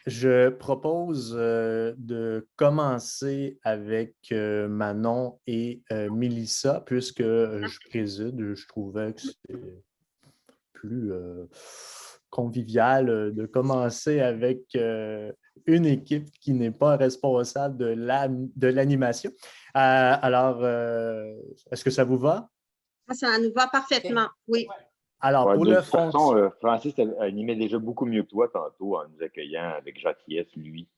Je propose de commencer avec Manon et Mélissa, puisque je préside. Je trouvais que c'était plus convivial de commencer avec une équipe qui n'est pas responsable de l'animation. Alors, est-ce que ça vous va? Ça nous va parfaitement, oui. Alors, Ouais, pour de le toute façon, fonctionnement, Francis animait déjà beaucoup mieux que toi tantôt en nous accueillant avec gentillesse, lui.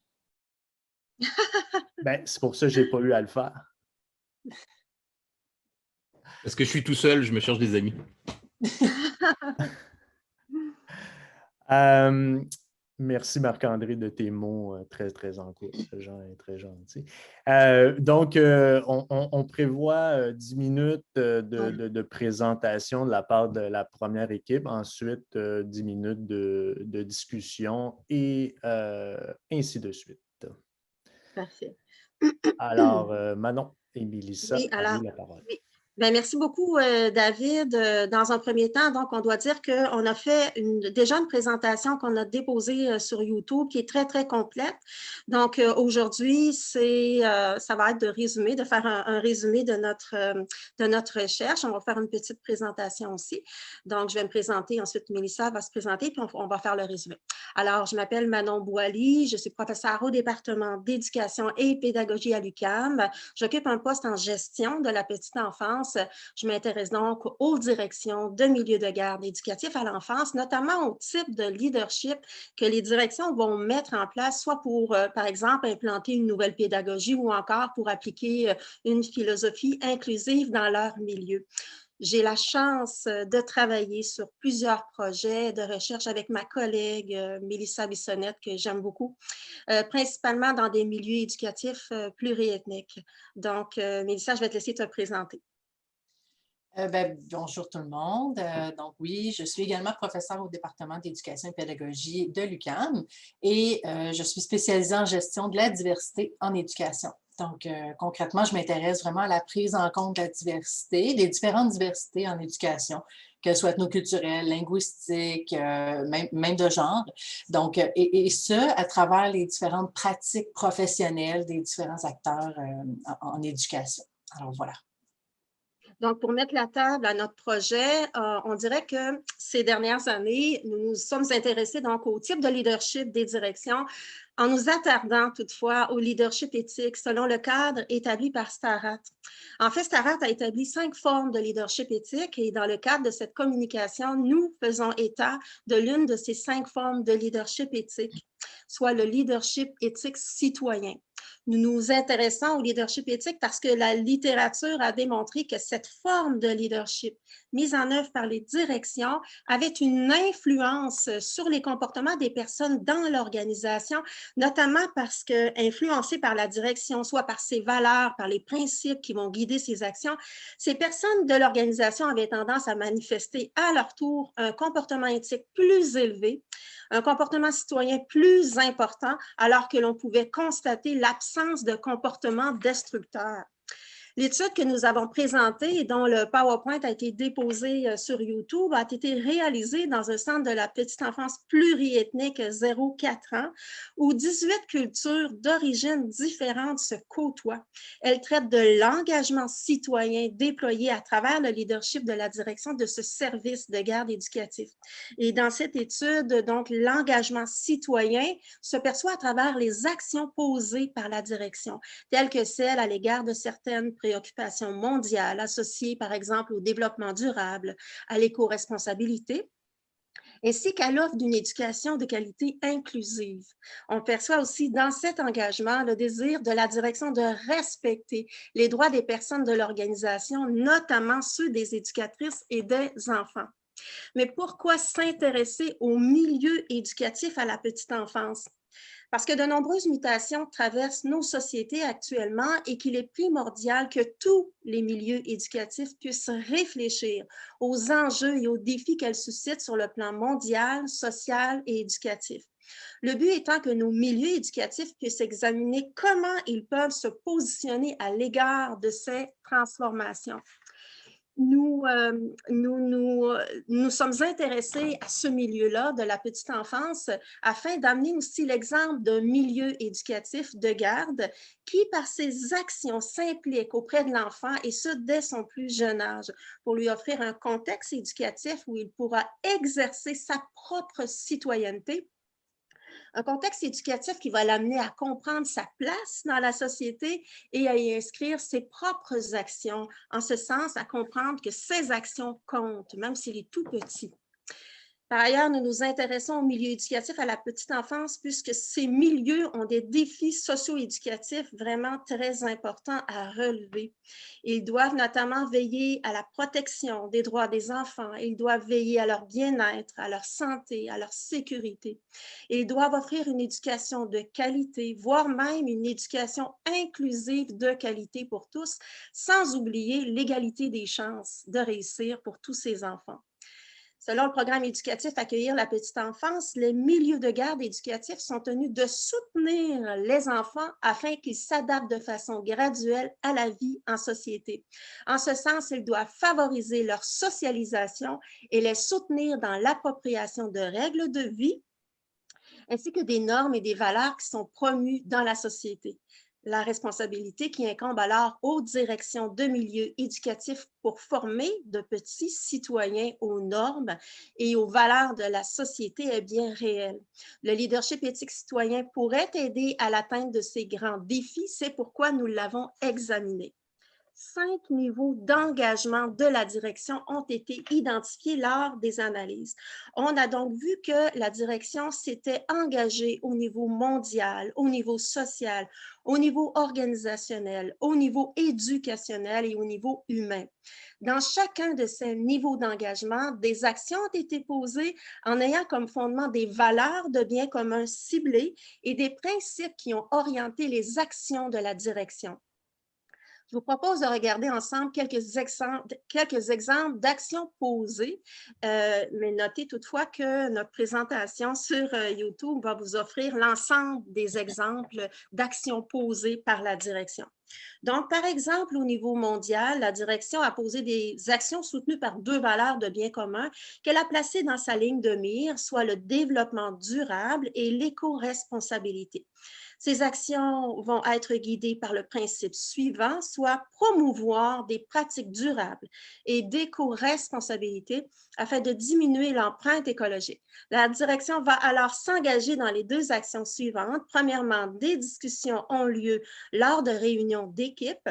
ben, c'est pour ça que je n'ai pas eu à le faire. Parce que je suis tout seul, je me cherche des amis. Merci Marc-André de tes mots très, très encourageants et très gentils. Donc, on prévoit 10 minutes de présentation de la part de la première équipe, ensuite 10 minutes de discussion et ainsi de suite. Parfait. Alors, Manon et Mélissa, Oui, à vous alors, la parole. oui. Bien, merci beaucoup, David. Dans un premier temps, donc, on doit dire qu'on a fait déjà une présentation qu'on a déposée sur YouTube qui est très, très complète. Donc, aujourd'hui, ça va être de faire un résumé de notre recherche. On va faire une petite présentation aussi. Donc, je vais me présenter, ensuite Mélissa va se présenter, puis on va faire le résumé. Alors, je m'appelle Manon Boily, je suis professeure au département d'éducation et pédagogie à l'UQAM. J'occupe un poste en gestion de la petite enfance. Je m'intéresse donc aux directions de milieux de garde éducatifs à l'enfance, notamment au type de leadership que les directions vont mettre en place, soit pour, par exemple, implanter une nouvelle pédagogie ou encore pour appliquer une philosophie inclusive dans leur milieu. J'ai la chance de travailler sur plusieurs projets de recherche avec ma collègue Mélissa Bissonnette, que j'aime beaucoup, principalement dans des milieux éducatifs pluriethniques. Donc, Mélissa, je vais te laisser te présenter. Bonjour tout le monde. Donc oui, je suis également professeure au département d'éducation et pédagogie de l'UQAM et je suis spécialisée en gestion de la diversité en éducation. Donc concrètement, je m'intéresse vraiment à la prise en compte de la diversité, des différentes diversités en éducation, qu'elles soient ethnoculturelles, linguistiques, même de genre. Donc, et ce, à travers les différentes pratiques professionnelles des différents acteurs en éducation. Alors voilà. Donc, pour mettre la table à notre projet, on dirait que ces dernières années, nous nous sommes intéressés donc au type de leadership des directions en nous attardant toutefois au leadership éthique selon le cadre établi par Starat. En fait, Starat a établi 5 formes de leadership éthique et dans le cadre de cette communication, nous faisons état de l'une de ces 5 formes de leadership éthique, soit le leadership éthique citoyen. Nous nous intéressons au leadership éthique parce que la littérature a démontré que cette forme de leadership mise en œuvre par les directions avait une influence sur les comportements des personnes dans l'organisation, notamment parce que, influencées par la direction, soit par ses valeurs, par les principes qui vont guider ses actions, ces personnes de l'organisation avaient tendance à manifester à leur tour un comportement éthique plus élevé, un comportement citoyen plus important, alors que l'on pouvait constater l'absence de comportement destructeur. L'étude que nous avons présentée et dont le PowerPoint a été déposé sur YouTube a été réalisée dans un centre de la petite enfance pluriethnique 0-4 ans où 18 cultures d'origines différentes se côtoient. Elle traite de l'engagement citoyen déployé à travers le leadership de la direction de ce service de garde éducatif. Et dans cette étude, donc, l'engagement citoyen se perçoit à travers les actions posées par la direction, telles que celles à l'égard de certaines préoccupations mondiales associées, par exemple, au développement durable, à l'éco-responsabilité, ainsi qu'à l'offre d'une éducation de qualité inclusive. On perçoit aussi dans cet engagement le désir de la direction de respecter les droits des personnes de l'organisation, notamment ceux des éducatrices et des enfants. Mais pourquoi s'intéresser au milieu éducatif à la petite enfance? Parce que de nombreuses mutations traversent nos sociétés actuellement et qu'il est primordial que tous les milieux éducatifs puissent réfléchir aux enjeux et aux défis qu'elles suscitent sur le plan mondial, social et éducatif. Le but étant que nos milieux éducatifs puissent examiner comment ils peuvent se positionner à l'égard de ces transformations. nous sommes intéressés à ce milieu-là de la petite enfance afin d'amener aussi l'exemple d'un milieu éducatif de garde qui, par ses actions, s'implique auprès de l'enfant et ce, dès son plus jeune âge, pour lui offrir un contexte éducatif où il pourra exercer sa propre citoyenneté. Un contexte éducatif qui va l'amener à comprendre sa place dans la société et à y inscrire ses propres actions, en ce sens à comprendre que ses actions comptent, même s'il est tout petit. Par ailleurs, nous nous intéressons au milieu éducatif à la petite enfance puisque ces milieux ont des défis socio-éducatifs vraiment très importants à relever. Ils doivent notamment veiller à la protection des droits des enfants, ils doivent veiller à leur bien-être, à leur santé, à leur sécurité. Ils doivent offrir une éducation de qualité, voire même une éducation inclusive de qualité pour tous, sans oublier l'égalité des chances de réussir pour tous ces enfants. Selon le programme éducatif Accueillir la petite enfance, les milieux de garde éducatifs sont tenus de soutenir les enfants afin qu'ils s'adaptent de façon graduelle à la vie en société. En ce sens, ils doivent favoriser leur socialisation et les soutenir dans l'appropriation de règles de vie ainsi que des normes et des valeurs qui sont promues dans la société. La responsabilité qui incombe alors aux directions de milieux éducatifs pour former de petits citoyens aux normes et aux valeurs de la société est bien réelle. Le leadership éthique citoyen pourrait aider à l'atteinte de ces grands défis, c'est pourquoi nous l'avons examiné. 5 niveaux d'engagement de la direction ont été identifiés lors des analyses. On a donc vu que la direction s'était engagée au niveau mondial, au niveau social, au niveau organisationnel, au niveau éducationnel et au niveau humain. Dans chacun de ces niveaux d'engagement, des actions ont été posées en ayant comme fondement des valeurs de bien commun ciblées et des principes qui ont orienté les actions de la direction. Je vous propose de regarder ensemble quelques exemples d'actions posées, mais notez toutefois que notre présentation sur YouTube va vous offrir l'ensemble des exemples d'actions posées par la direction. Donc, par exemple, au niveau mondial, la direction a posé des actions soutenues par 2 valeurs de bien commun qu'elle a placées dans sa ligne de mire, soit le développement durable et l'éco-responsabilité. Ces actions vont être guidées par le principe suivant, soit promouvoir des pratiques durables et d'éco-responsabilité afin de diminuer l'empreinte écologique. La direction va alors s'engager dans les 2 actions suivantes. Premièrement, des discussions ont lieu lors de réunions d'équipe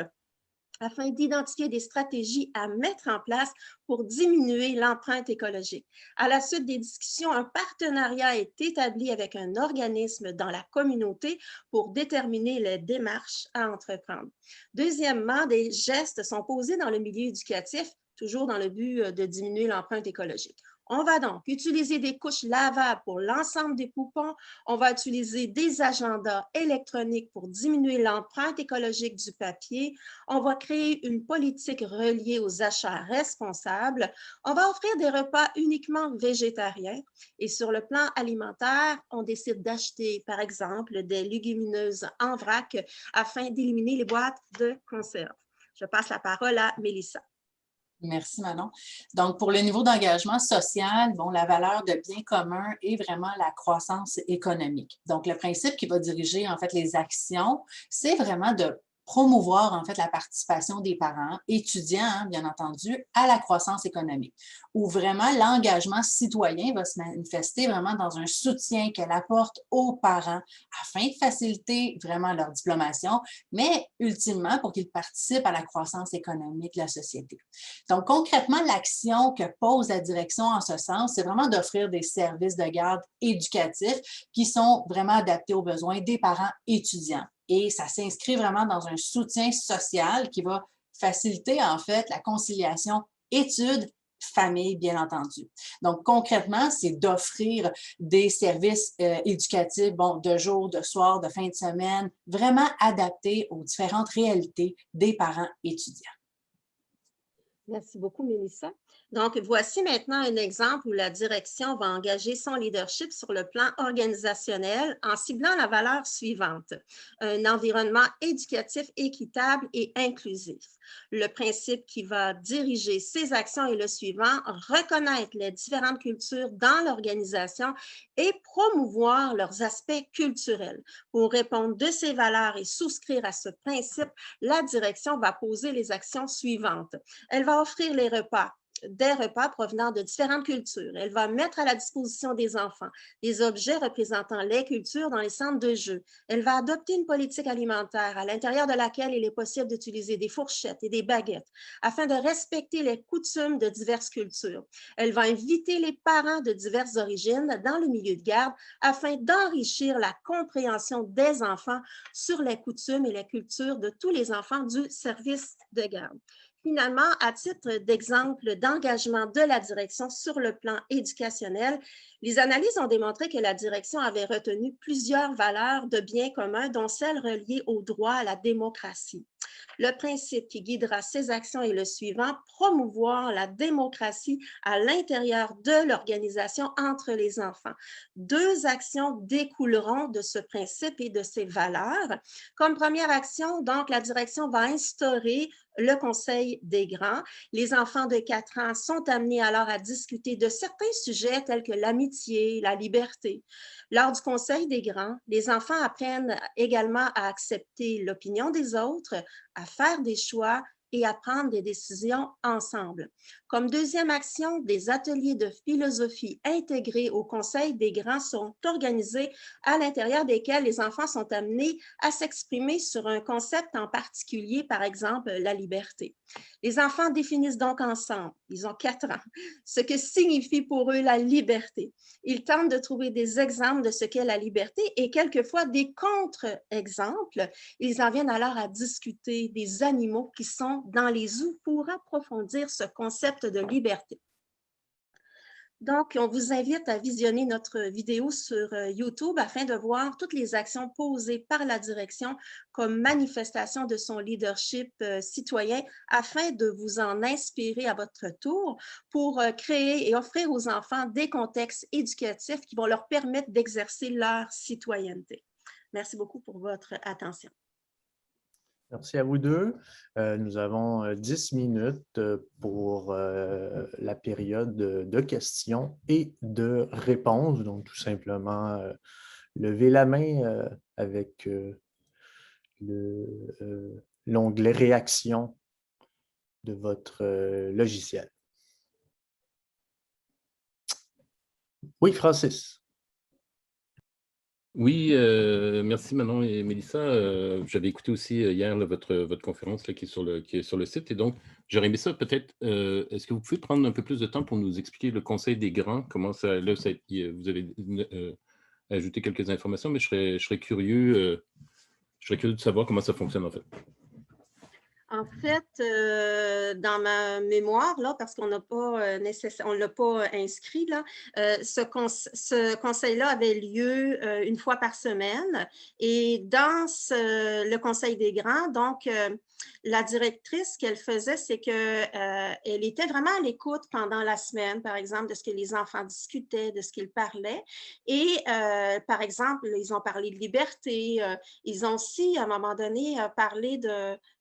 afin d'identifier des stratégies à mettre en place pour diminuer l'empreinte écologique. À la suite des discussions, un partenariat est établi avec un organisme dans la communauté pour déterminer les démarches à entreprendre. Deuxièmement, des gestes sont posés dans le milieu éducatif, toujours dans le but de diminuer l'empreinte écologique. On va donc utiliser des couches lavables pour l'ensemble des poupons. On va utiliser des agendas électroniques pour diminuer l'empreinte écologique du papier. On va créer une politique reliée aux achats responsables. On va offrir des repas uniquement végétariens. Et sur le plan alimentaire, on décide d'acheter, par exemple, des légumineuses en vrac afin d'éliminer les boîtes de conserve. Je passe la parole à Mélissa. Merci, Manon. Donc, pour le niveau d'engagement social, bon, la valeur de bien commun est vraiment la croissance économique. Donc, le principe qui va diriger, en fait, les actions, c'est vraiment de promouvoir, en fait, la participation des parents, étudiants, hein, bien entendu, à la croissance économique, où vraiment l'engagement citoyen va se manifester vraiment dans un soutien qu'elle apporte aux parents afin de faciliter vraiment leur diplomation, mais ultimement pour qu'ils participent à la croissance économique de la société. Donc, concrètement, l'action que pose la direction en ce sens, c'est vraiment d'offrir des services de garde éducatifs qui sont vraiment adaptés aux besoins des parents étudiants. Et ça s'inscrit vraiment dans un soutien social qui va faciliter, en fait, la conciliation études-famille, bien entendu. Donc, concrètement, c'est d'offrir des services éducatifs, bon, de jour, de soir, de fin de semaine, vraiment adaptés aux différentes réalités des parents étudiants. Merci beaucoup, Mélissa. Donc, voici maintenant un exemple où la direction va engager son leadership sur le plan organisationnel en ciblant la valeur suivante: un environnement éducatif équitable et inclusif. Le principe qui va diriger ces actions est le suivant: reconnaître les différentes cultures dans l'organisation et promouvoir leurs aspects culturels. Pour répondre de ces valeurs et souscrire à ce principe, la direction va poser les actions suivantes. Elle va offrir des repas provenant de différentes cultures. Elle va mettre à la disposition des enfants des objets représentant les cultures dans les centres de jeu. Elle va adopter une politique alimentaire à l'intérieur de laquelle il est possible d'utiliser des fourchettes et des baguettes afin de respecter les coutumes de diverses cultures. Elle va inviter les parents de diverses origines dans le milieu de garde afin d'enrichir la compréhension des enfants sur les coutumes et les cultures de tous les enfants du service de garde. Finalement, à titre d'exemple d'engagement de la direction sur le plan éducationnel, les analyses ont démontré que la direction avait retenu plusieurs valeurs de bien commun, dont celles reliées au droit à la démocratie. Le principe qui guidera ces actions est le suivant: promouvoir la démocratie à l'intérieur de l'organisation entre les enfants. Deux actions découleront de ce principe et de ces valeurs. Comme première action, donc, la direction va instaurer le Conseil des grands. Les enfants de 4 ans sont amenés alors à discuter de certains sujets tels que l'amitié, la liberté. Lors du Conseil des grands, les enfants apprennent également à accepter l'opinion des autres, à faire des choix et à prendre des décisions ensemble. Comme deuxième action, des ateliers de philosophie intégrés au Conseil des grands sont organisés, à l'intérieur desquels les enfants sont amenés à s'exprimer sur un concept en particulier, par exemple la liberté. Les enfants définissent donc ensemble, ils ont 4 ans, ce que signifie pour eux la liberté. Ils tentent de trouver des exemples de ce qu'est la liberté et quelquefois des contre-exemples. Ils en viennent alors à discuter des animaux qui sont dans les zoos pour approfondir ce concept de liberté. Donc, on vous invite à visionner notre vidéo sur YouTube afin de voir toutes les actions posées par la direction comme manifestation de son leadership citoyen afin de vous en inspirer à votre tour pour créer et offrir aux enfants des contextes éducatifs qui vont leur permettre d'exercer leur citoyenneté. Merci beaucoup pour votre attention. Merci à vous deux. Nous avons 10 minutes pour la période de questions et de réponses. Donc, tout simplement, levez la main avec l'onglet réaction de votre logiciel. Oui, Francis. Oui, merci Manon et Mélissa. J'avais écouté aussi hier là, votre conférence là, qui est sur le site. Et donc, j'aurais aimé ça peut-être. Est-ce que vous pouvez prendre un peu plus de temps pour nous expliquer le Conseil des grands? Comment ça, là, vous avez ajouté quelques informations, mais je serais curieux de savoir comment ça fonctionne en fait. En fait, dans ma mémoire, là, parce qu'on n'a pas on l'a pas inscrit, là, ce conseil-là avait lieu une fois par semaine. Et dans le Conseil des grands, donc, la directrice, ce qu'elle faisait, c'est qu'elle était vraiment à l'écoute pendant la semaine, par exemple, de ce que les enfants discutaient, de ce qu'ils parlaient. Et, par exemple, ils ont parlé de liberté. Ils ont aussi, à un moment donné, parlé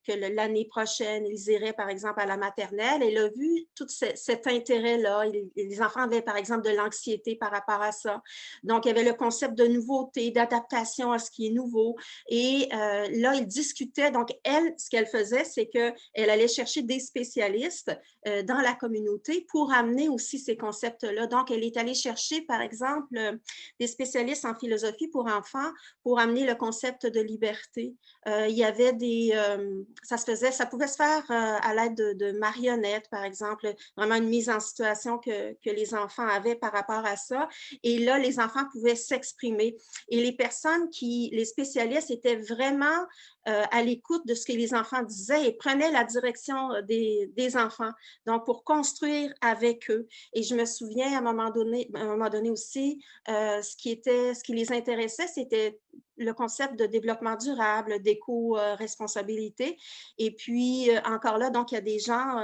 que l'année prochaine, ils iraient, par exemple, à la maternelle. Elle a vu tout cet intérêt-là. Les enfants avaient, par exemple, de l'anxiété par rapport à ça. Donc, il y avait le concept de nouveauté, d'adaptation à ce qui est nouveau. Et là, ils discutaient. Donc, elle, ce qu'elle faisait, c'est qu'elle allait chercher des spécialistes dans la communauté pour amener aussi ces concepts-là. Donc, elle est allée chercher, par exemple, des spécialistes en philosophie pour enfants pour amener le concept de liberté. Il y avait ça pouvait se faire à l'aide de marionnettes, par exemple, vraiment une mise en situation que les enfants avaient par rapport à ça. Et là, les enfants pouvaient s'exprimer. Et les spécialistes étaient vraiment à l'écoute de ce que les enfants disaient et prenait la direction des enfants, donc pour construire avec eux. Et je me souviens à un moment donné aussi, ce qui les intéressait, c'était le concept de développement durable, d'éco-responsabilité. Et puis, encore là, donc, il y a des gens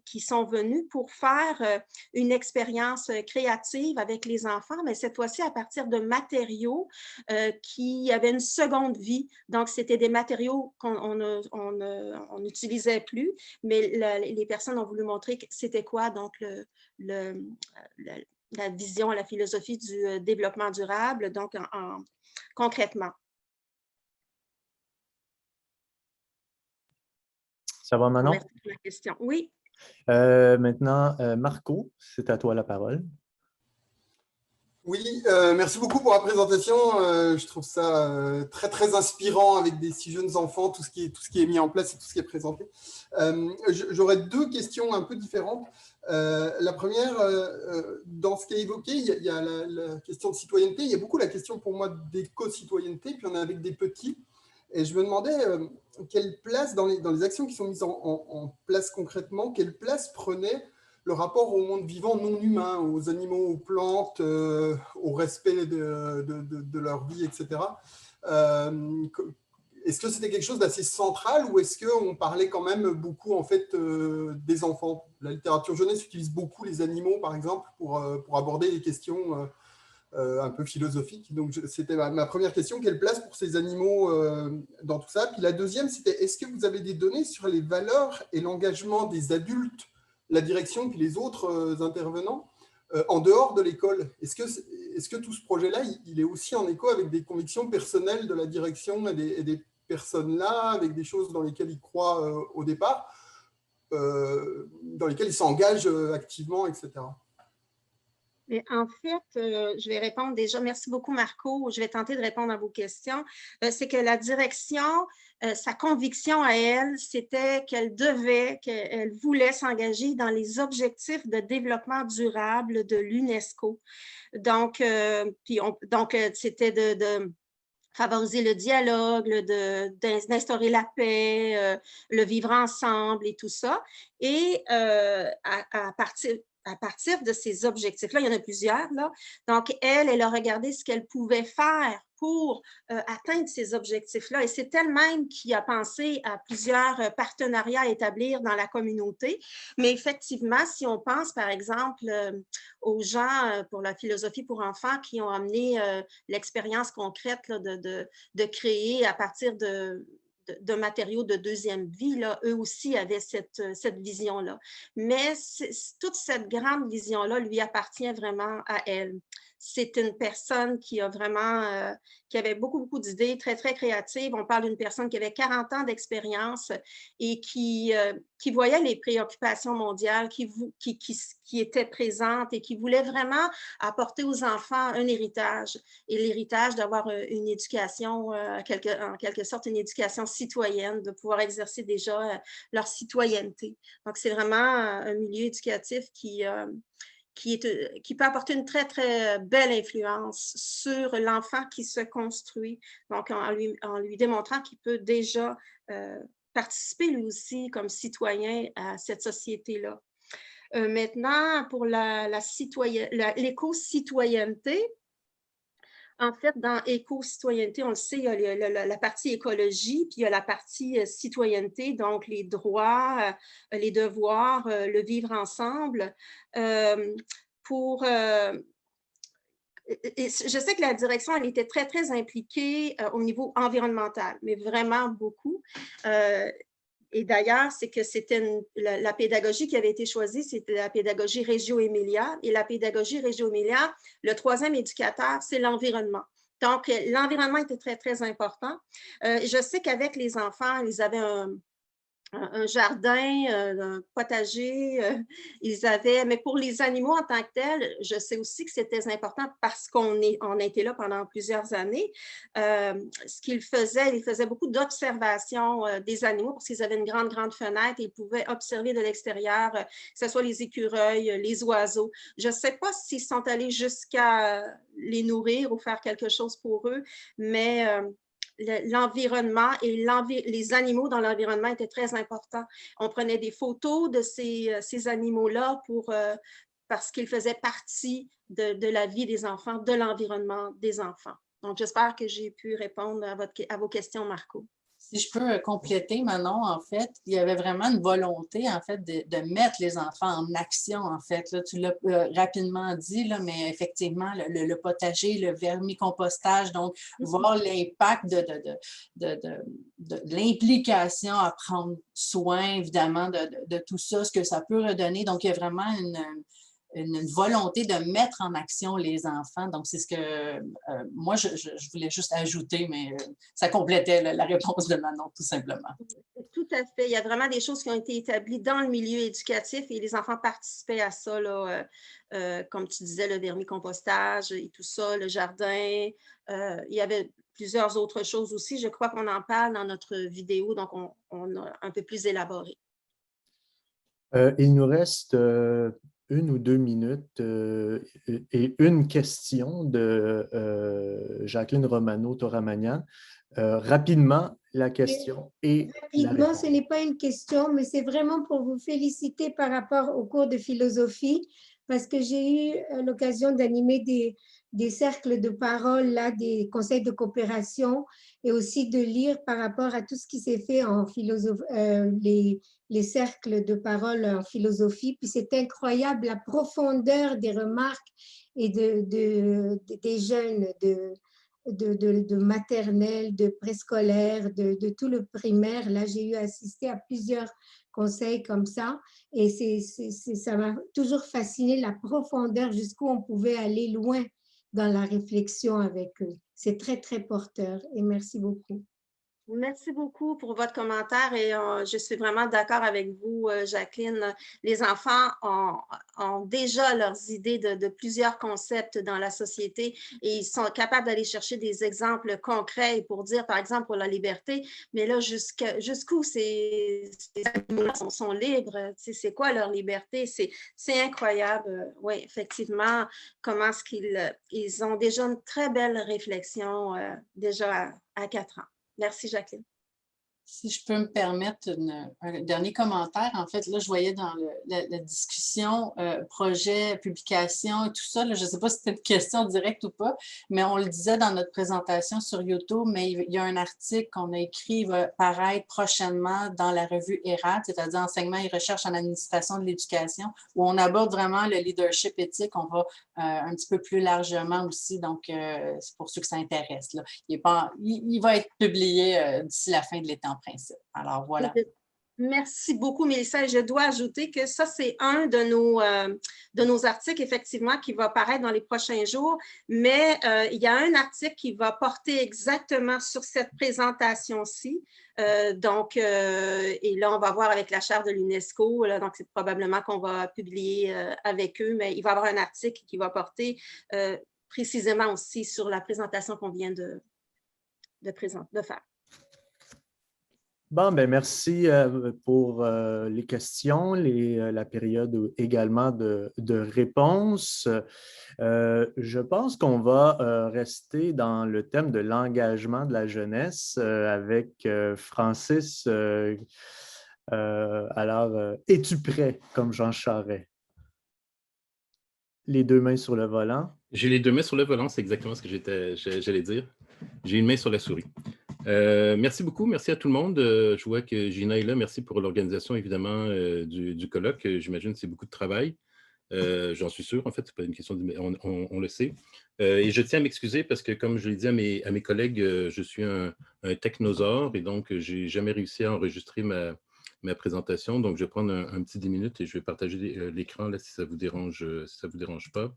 qui sont venus pour faire une expérience créative avec les enfants, mais cette fois-ci à partir de matériaux qui avaient une seconde vie. Donc, c'était des matériaux qu'on n'utilisait plus, mais les personnes ont voulu montrer c'était quoi, donc, la vision, la philosophie du développement durable, donc concrètement. Ça va, Manon? Merci pour la question. Oui. Maintenant, Marco, c'est à toi la parole. Oui, merci beaucoup pour la présentation. Je trouve ça très, très inspirant avec des si jeunes enfants, tout ce qui est mis en place et tout ce qui est présenté. J'aurais deux questions un peu différentes. La première, dans ce qui est évoqué, il y a la question de citoyenneté. Il y a beaucoup la question pour moi d'éco-citoyenneté, puis on est avec des petits. Et je me demandais quelle place, dans les actions qui sont mises en place concrètement, quelle place prenait le rapport au monde vivant non humain, aux animaux, aux plantes, au respect de leur vie, etc. Est-ce que c'était quelque chose d'assez central ou est-ce qu'on parlait quand même beaucoup en fait, des enfants? La littérature jeunesse utilise beaucoup les animaux, par exemple, pour aborder les questions un peu philosophiques. Donc, c'était ma première question. Quelle place pour ces animaux dans tout ça? Puis la deuxième, c'était est-ce que vous avez des données sur les valeurs et l'engagement des adultes, la direction, puis les autres intervenants, en dehors de l'école? Est-ce que tout ce projet-là, il est aussi en écho avec des convictions personnelles de la direction et des personnes-là, avec des choses dans lesquelles ils croient au départ, dans lesquelles ils s'engagent activement, etc. Mais en fait, je vais répondre déjà. Merci beaucoup, Marco. Je vais tenter de répondre à vos questions. C'est que la direction, sa conviction à elle, c'était qu'elle voulait s'engager dans les objectifs de développement durable de l'UNESCO. Donc, c'était de favoriser le dialogue, d'instaurer la paix, le vivre ensemble et tout ça. Et à partir de ces objectifs-là, il y en a plusieurs, là. Donc, elle a regardé ce qu'elle pouvait faire pour atteindre ces objectifs-là. Et c'est elle-même qui a pensé à plusieurs partenariats à établir dans la communauté. Mais effectivement, si on pense, par exemple, aux gens pour la philosophie pour enfants qui ont amené l'expérience concrète là, de créer à partir de matériaux de deuxième vie, là, eux aussi avaient cette vision-là. Mais toute cette grande vision-là lui appartient vraiment à elle. C'est une personne qui a vraiment, qui avait beaucoup d'idées, très, très créatives. On parle d'une personne qui avait 40 ans d'expérience et qui voyait les préoccupations mondiales, qui était présente et qui voulait vraiment apporter aux enfants un héritage. Et l'héritage d'avoir une éducation, en quelque sorte, une éducation citoyenne, de pouvoir exercer déjà leur citoyenneté. Donc, c'est vraiment un milieu éducatif qui peut apporter une très, très belle influence sur l'enfant qui se construit, donc en lui démontrant qu'il peut déjà participer lui aussi comme citoyen à cette société-là. Maintenant, pour l'éco-citoyenneté, en fait, dans éco-citoyenneté, on le sait, il y a la partie écologie, puis il y a la partie citoyenneté, donc les droits, les devoirs, le vivre ensemble. Je sais que la direction, elle était très, très impliquée au niveau environnemental, mais vraiment beaucoup. Et d'ailleurs, c'est que c'était la pédagogie qui avait été choisie, c'était la pédagogie Reggio Emilia. Et la pédagogie Reggio Emilia, le troisième éducateur, c'est l'environnement. Donc, l'environnement était très, très important. Je sais qu'avec les enfants, ils avaient un jardin, un potager, mais pour les animaux en tant que tels, je sais aussi que c'était important parce qu'on a été là pendant plusieurs années. Ce qu'ils faisaient, ils faisaient beaucoup d'observations des animaux parce qu'ils avaient une grande fenêtre et ils pouvaient observer de l'extérieur, que ce soit les écureuils, les oiseaux. Je ne sais pas s'ils sont allés jusqu'à les nourrir ou faire quelque chose pour eux, mais l'environnement et les animaux dans l'environnement étaient très importants. On prenait des photos de ces animaux-là parce qu'ils faisaient partie de la vie des enfants, de l'environnement des enfants. Donc, j'espère que j'ai pu répondre à vos questions, Marco. Si je peux compléter, Manon, en fait, il y avait vraiment une volonté, en fait, de mettre les enfants en action, en fait. Là, tu l'as rapidement dit, là, mais effectivement, le potager, le vermicompostage, donc voir l'impact de l'implication à prendre soin, évidemment, de tout ça, ce que ça peut redonner. Donc, il y a vraiment une volonté de mettre en action les enfants. Donc, c'est ce que moi, je voulais juste ajouter, mais ça complétait la réponse de Manon, tout simplement. Tout à fait. Il y a vraiment des choses qui ont été établies dans le milieu éducatif et les enfants participaient à ça, là, comme tu disais, le vermicompostage et tout ça, le jardin. Il y avait plusieurs autres choses aussi. Je crois qu'on en parle dans notre vidéo, donc on a un peu plus élaboré. Il nous reste 1 ou 2 minutes et une question de Jacqueline Romano-Toramagnan. Rapidement, la question et rapidement, ce n'est pas une question, mais c'est vraiment pour vous féliciter par rapport au cours de philosophie, parce que j'ai eu l'occasion d'animer des cercles de parole, là, des conseils de coopération, et aussi de lire par rapport à tout ce qui s'est fait en philosophie, les cercles de parole en philosophie. Puis c'est incroyable la profondeur des remarques et des jeunes de maternelle, de préscolaire, de tout le primaire. Là, j'ai eu assisté à plusieurs conseils comme ça. Et ça m'a toujours fasciné la profondeur, jusqu'où on pouvait aller loin dans la réflexion avec eux. C'est très, très porteur. Et merci beaucoup. Merci beaucoup pour votre commentaire et je suis vraiment d'accord avec vous, Jacqueline. Les enfants ont déjà leurs idées de plusieurs concepts dans la société et ils sont capables d'aller chercher des exemples concrets pour dire, par exemple, pour la liberté, mais là, jusqu'où ces animaux sont libres? C'est quoi leur liberté? C'est incroyable. Oui, effectivement, comment est-ce qu'ils ont déjà une très belle réflexion déjà à 4 ans. Merci, Jacqueline. Si je peux me permettre un dernier commentaire, en fait, là, je voyais dans la discussion projet, publication et tout ça, là, je ne sais pas si c'était une question directe ou pas, mais on le disait dans notre présentation sur YouTube, mais il y a un article qu'on a écrit, il va paraître prochainement dans la revue ERAD, c'est-à-dire Enseignement et recherche en administration de l'éducation, où on aborde vraiment le leadership éthique. On va un petit peu plus largement aussi, donc c'est pour ceux que ça intéresse. Là. Il va être publié d'ici la fin de l'été en principe. Alors, voilà. Merci beaucoup, Mélissa. Je dois ajouter que ça, c'est un de nos articles, effectivement, qui va paraître dans les prochains jours, mais il y a un article qui va porter exactement sur cette présentation-ci. Et là, on va voir avec la charte de l'UNESCO, donc c'est probablement qu'on va publier avec eux, mais il va y avoir un article qui va porter précisément aussi sur la présentation qu'on vient de faire. Bon, ben merci pour les questions, la période également de réponses. Je pense qu'on va rester dans le thème de l'engagement de la jeunesse avec Francis. Alors, es-tu prêt, comme Jean Charest? Les 2 mains sur le volant. J'ai les 2 mains sur le volant, c'est exactement ce que j'allais dire. J'ai une main sur la souris. Merci beaucoup, merci à tout le monde. Je vois que Gina est là. Merci pour l'organisation, évidemment, du colloque. J'imagine que c'est beaucoup de travail. J'en suis sûr, en fait, ce n'est pas une question, on le sait. Et je tiens à m'excuser parce que, comme je l'ai dit à mes collègues, je suis un technosaure et donc je n'ai jamais réussi à enregistrer ma présentation. Donc, je vais prendre un petit 10 minutes et je vais partager l'écran là si ça vous dérange, pas.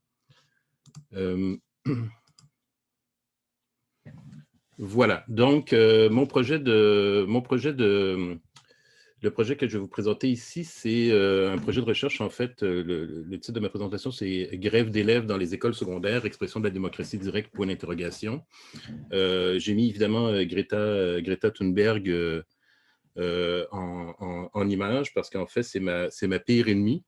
Voilà, donc le projet que je vais vous présenter ici, c'est un projet de recherche. En fait, le titre de ma présentation, c'est « Grève d'élèves dans les écoles secondaires, expression de la démocratie directe, point d'interrogation ». J'ai mis évidemment Greta Thunberg en image parce qu'en fait, c'est ma pire ennemie.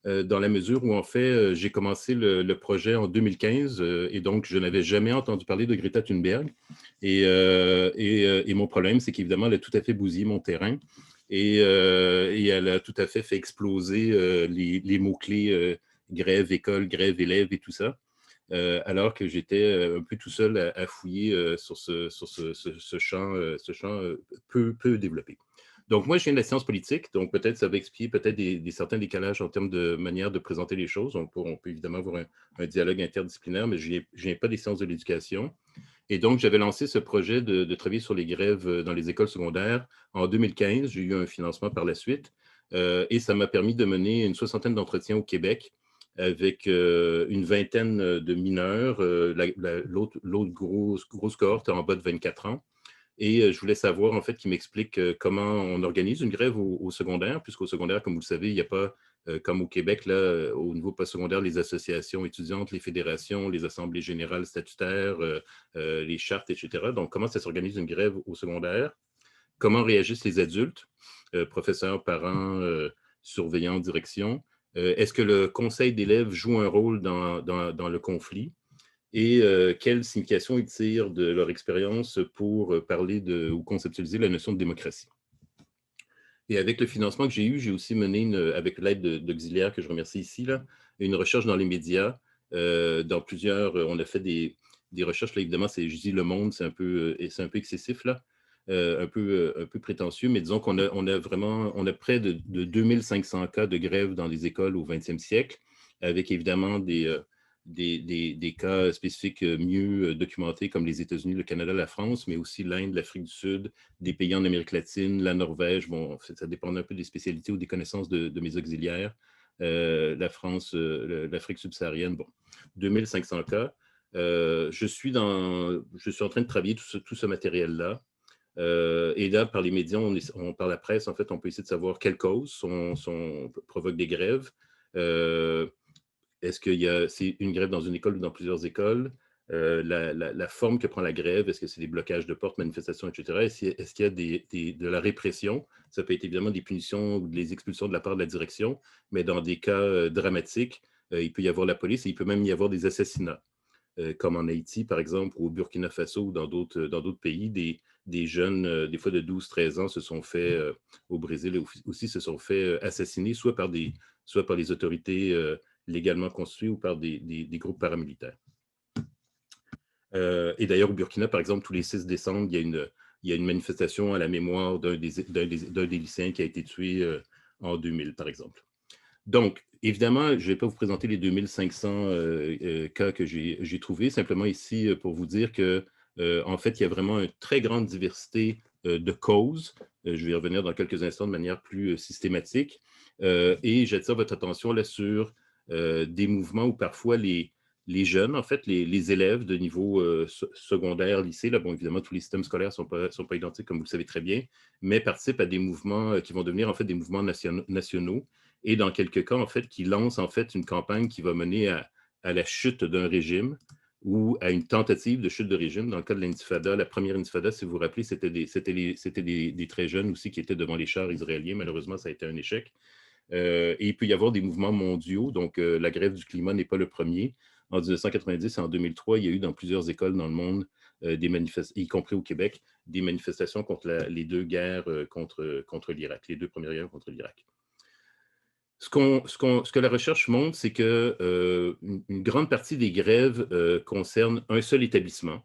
dans la mesure où, en fait, j'ai commencé le projet en 2015 et donc je n'avais jamais entendu parler de Greta Thunberg. Et mon problème, c'est qu'évidemment, elle a tout à fait bousillé mon terrain et elle a tout à fait exploser les mots-clés grève, école, grève, élève et tout ça. Alors que j'étais un peu tout seul à fouiller sur ce champ peu développé. Donc, moi, je viens de la science politique, donc peut-être ça va expliquer peut-être des certains décalages en termes de manière de présenter les choses. On peut évidemment avoir un dialogue interdisciplinaire, mais je ne viens pas des sciences de l'éducation. Et donc, j'avais lancé ce projet de travailler sur les grèves dans les écoles secondaires en 2015. J'ai eu un financement par la suite et ça m'a permis de mener une 60aine d'entretiens au Québec avec une vingtaine de mineurs, l'autre grosse cohorte en bas de 24 ans. Et je voulais savoir, en fait, qu'ils m'expliquent comment on organise une grève au secondaire, puisqu'au secondaire, comme vous le savez, il n'y a pas, comme au Québec, là, au niveau postsecondaire, les associations étudiantes, les fédérations, les assemblées générales statutaires, les chartes, etc. Donc, comment ça s'organise une grève au secondaire? Comment réagissent les adultes, professeurs, parents, surveillants, direction? Est-ce que le conseil d'élèves joue un rôle dans le conflit? Et quelle signification ils tirent de leur expérience pour parler ou conceptualiser la notion de démocratie. Et avec le financement que j'ai eu, j'ai aussi mené, avec l'aide d'auxiliaires que je remercie ici, là, une recherche dans les médias. Dans plusieurs, on a fait des recherches, là, évidemment, je dis Le Monde, c'est un peu excessif, là, un peu prétentieux, mais disons qu'on on a près de 2500 cas de grève dans les écoles au 20e siècle, avec évidemment des cas spécifiques mieux documentés comme les États-Unis, le Canada, la France, mais aussi l'Inde, l'Afrique du Sud, des pays en Amérique latine, la Norvège. Bon, en fait, ça dépend un peu des spécialités ou des connaissances de mes auxiliaires. La France, l'Afrique subsaharienne, bon, 2500 cas. Je suis en train de travailler tout ce matériel-là. Et là, par les médias, par la presse, en fait, on peut essayer de savoir quelles causes provoquent des grèves. Est-ce que c'est une grève dans une école ou dans plusieurs écoles? La forme que prend la grève, est-ce que c'est des blocages de portes, manifestations, etc.? Est-ce qu'il y a de la répression? Ça peut être évidemment des punitions ou des expulsions de la part de la direction, mais dans des cas dramatiques, il peut y avoir la police et il peut même y avoir des assassinats, comme en Haïti, par exemple, ou au Burkina Faso ou dans d'autres pays. Des jeunes, des fois de 12-13 ans, se sont fait, au Brésil aussi, se sont fait assassiner, soit par les autorités légalement constituées ou par des groupes paramilitaires. Et d'ailleurs, au Burkina, par exemple, tous les 6 décembre, il y a une manifestation à la mémoire d'un des lycéens qui a été tué en 2000, par exemple. Donc, évidemment, je ne vais pas vous présenter les 2500 cas que j'ai trouvés, simplement ici pour vous dire que, en fait, il y a vraiment une très grande diversité de causes. Je vais y revenir dans quelques instants de manière plus systématique. Et j'attire votre attention là sur des mouvements où parfois les jeunes, en fait, les élèves de niveau secondaire, lycée, là, bon, évidemment, tous les systèmes scolaires ne sont pas identiques, comme vous le savez très bien, mais participent à des mouvements qui vont devenir, en fait, des mouvements nationaux. Et dans quelques cas, en fait, qui lancent, en fait, une campagne qui va mener à la chute d'un régime ou à une tentative de chute de régime. Dans le cas de l'intifada, la première intifada, si vous vous rappelez, c'était des très jeunes aussi qui étaient devant les chars israéliens. Malheureusement, ça a été un échec. Et il peut y avoir des mouvements mondiaux. Donc, la grève du climat n'est pas le premier. En 1990 et en 2003, il y a eu dans plusieurs écoles dans le monde, y compris au Québec, des manifestations contre les deux guerres contre l'Irak, les deux premières guerres contre l'Irak. Ce que la recherche montre, c'est que une grande partie des grèves concernent un seul établissement.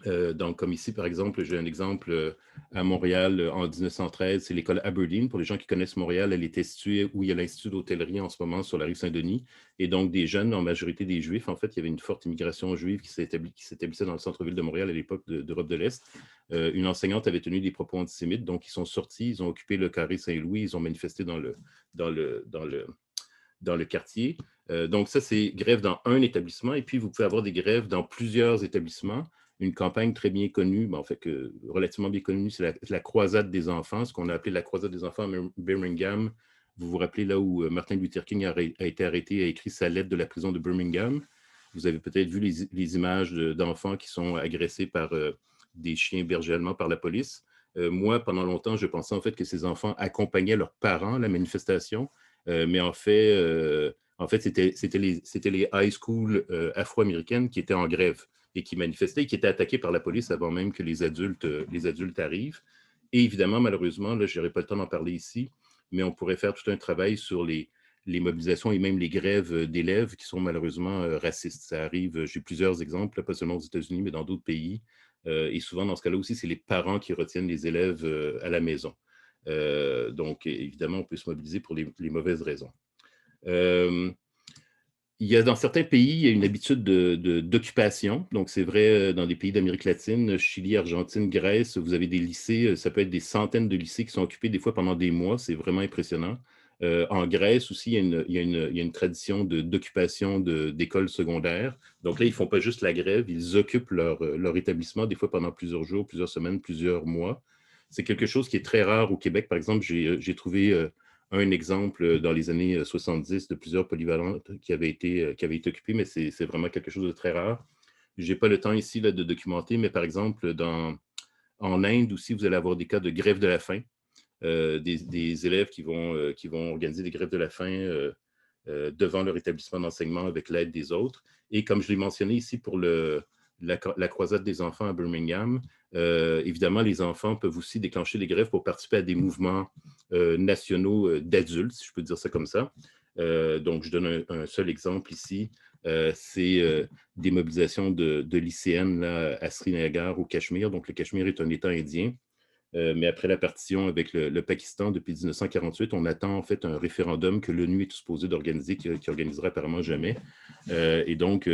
Donc, comme ici, par exemple, j'ai un exemple à Montréal en 1913, c'est l'école Aberdeen. Pour les gens qui connaissent Montréal, elle était située où il y a l'Institut d'hôtellerie en ce moment, sur la rue Saint-Denis. Et donc, des jeunes, en majorité des Juifs, en fait, il y avait une forte immigration juive qui s'établissait dans le centre-ville de Montréal à l'époque d'Europe de l'Est. Une enseignante avait tenu des propos antisémites, donc ils sont sortis, ils ont occupé le carré Saint-Louis, ils ont manifesté dans le quartier. Donc, ça, c'est grève dans un établissement. Et puis, vous pouvez avoir des grèves dans plusieurs établissements. Une campagne très bien connue, en fait, relativement bien connue, c'est la croisade des enfants, ce qu'on a appelé la croisade des enfants à Birmingham. Vous vous rappelez là où Martin Luther King a été arrêté et a écrit sa lettre de la prison de Birmingham. Vous avez peut-être vu les images d'enfants qui sont agressés par des chiens bergers allemands par la police. Moi, pendant longtemps, je pensais en fait que ces enfants accompagnaient leurs parents à la manifestation, mais en fait c'était les high schools afro-américaines qui étaient en grève et qui manifestaient et qui étaient attaquées par la police avant même que les adultes arrivent. Et évidemment, malheureusement, là, je n'aurai pas le temps d'en parler ici, mais on pourrait faire tout un travail sur les mobilisations et même les grèves d'élèves qui sont malheureusement racistes. Ça arrive, j'ai plusieurs exemples, pas seulement aux États-Unis, mais dans d'autres pays. Et souvent, dans ce cas-là aussi, c'est les parents qui retiennent les élèves à la maison. Donc, évidemment, on peut se mobiliser pour les mauvaises raisons. Il y a dans certains pays, il y a une habitude d'occupation. Donc, c'est vrai dans des pays d'Amérique latine, Chili, Argentine, Grèce, vous avez des lycées, ça peut être des centaines de lycées qui sont occupés des fois pendant des mois. C'est vraiment impressionnant. En Grèce aussi, il y a une tradition d'occupation d'écoles secondaires. Donc là, ils ne font pas juste la grève, ils occupent leur établissement des fois pendant plusieurs jours, plusieurs semaines, plusieurs mois. C'est quelque chose qui est très rare au Québec. Par exemple, j'ai trouvé un exemple dans les années 70 de plusieurs polyvalentes qui avaient été occupées, mais c'est vraiment quelque chose de très rare. Je n'ai pas le temps ici là, de documenter, mais par exemple, en Inde aussi, vous allez avoir des cas de grève de la faim, des élèves qui vont organiser des grèves de la faim devant leur établissement d'enseignement avec l'aide des autres. Et comme je l'ai mentionné ici pour la croisade des enfants à Birmingham, évidemment, les enfants peuvent aussi déclencher des grèves pour participer à des mouvements nationaux d'adultes, si je peux dire ça comme ça. Donc, je donne un seul exemple ici. C'est des mobilisations de lycéennes là, à Srinagar, au Cachemire. Donc, le Cachemire est un État indien. Mais après la partition avec le Pakistan depuis 1948, on attend en fait un référendum que l'ONU est supposé d'organiser, qui organisera apparemment jamais. Et donc,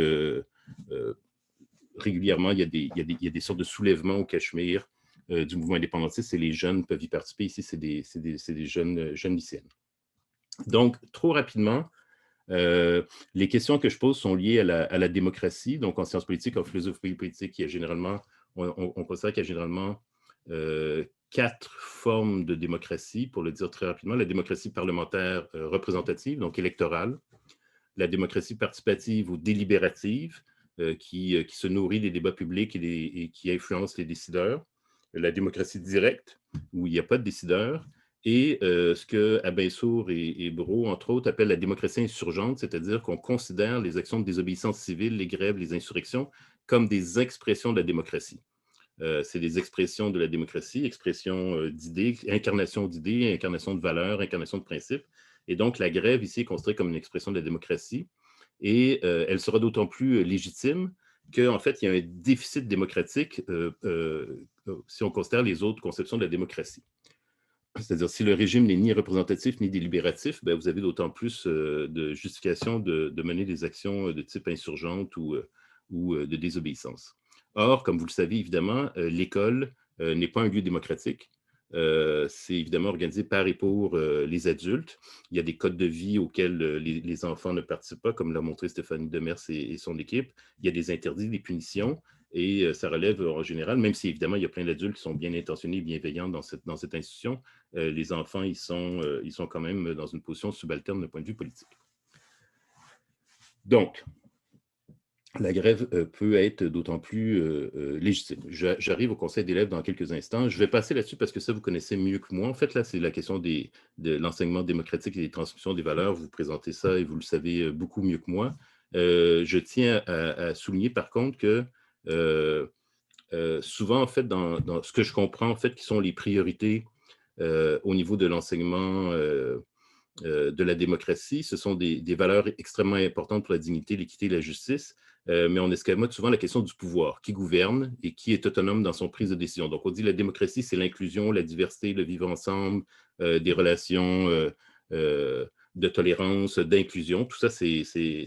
régulièrement, il y a des sortes de soulèvements au Cachemire du mouvement indépendantiste et les jeunes peuvent y participer. Ici, c'est des jeunes lycéennes. Donc, trop rapidement, les questions que je pose sont liées à la démocratie. Donc, en sciences politiques, en philosophie politique, on considère qu'il y a généralement 4 formes de démocratie, pour le dire très rapidement. La démocratie parlementaire représentative, donc électorale. La démocratie participative ou délibérative, qui se nourrit des débats publics et qui influence les décideurs. La démocratie directe, où il n'y a pas de décideurs. Et ce que Abinsour et Brault, entre autres, appellent la démocratie insurgente, c'est-à-dire qu'on considère les actions de désobéissance civile, les grèves, les insurrections, comme des expressions de la démocratie. C'est des expressions de la démocratie, expressions d'idées, incarnation d'idées, incarnation de valeurs, incarnation de principes. Et donc, la grève ici est considérée comme une expression de la démocratie. Et elle sera d'autant plus légitime qu'en fait, il y a un déficit démocratique si on considère les autres conceptions de la démocratie. C'est-à-dire, si le régime n'est ni représentatif ni délibératif, ben, vous avez d'autant plus de justification de mener des actions de type insurgente ou de désobéissance. Or, comme vous le savez, évidemment, l'école n'est pas un lieu démocratique. C'est évidemment organisé par et pour les adultes. Il y a des codes de vie auxquels les enfants ne participent pas, comme l'a montré Stéphanie Demers et son équipe. Il y a des interdits, des punitions, et ça relève en général, même si évidemment il y a plein d'adultes qui sont bien intentionnés et bienveillants dans cette institution, les enfants, ils sont quand même dans une position subalterne d'un point de vue politique. Donc, la grève peut être d'autant plus légitime. J'arrive au conseil d'élèves dans quelques instants. Je vais passer là-dessus parce que ça, vous connaissez mieux que moi. En fait, là, c'est la question de l'enseignement démocratique et des transmissions des valeurs. Vous présentez ça et vous le savez beaucoup mieux que moi. Je tiens à souligner, par contre, que souvent, en fait, dans ce que je comprends, en fait, qui sont les priorités au niveau de l'enseignement de la démocratie, ce sont des valeurs extrêmement importantes pour la dignité, l'équité et la justice, mais on escamote souvent la question du pouvoir, qui gouverne et qui est autonome dans son prise de décision. Donc, on dit la démocratie, c'est l'inclusion, la diversité, le vivre ensemble, des relations de tolérance, d'inclusion. Tout ça, c'est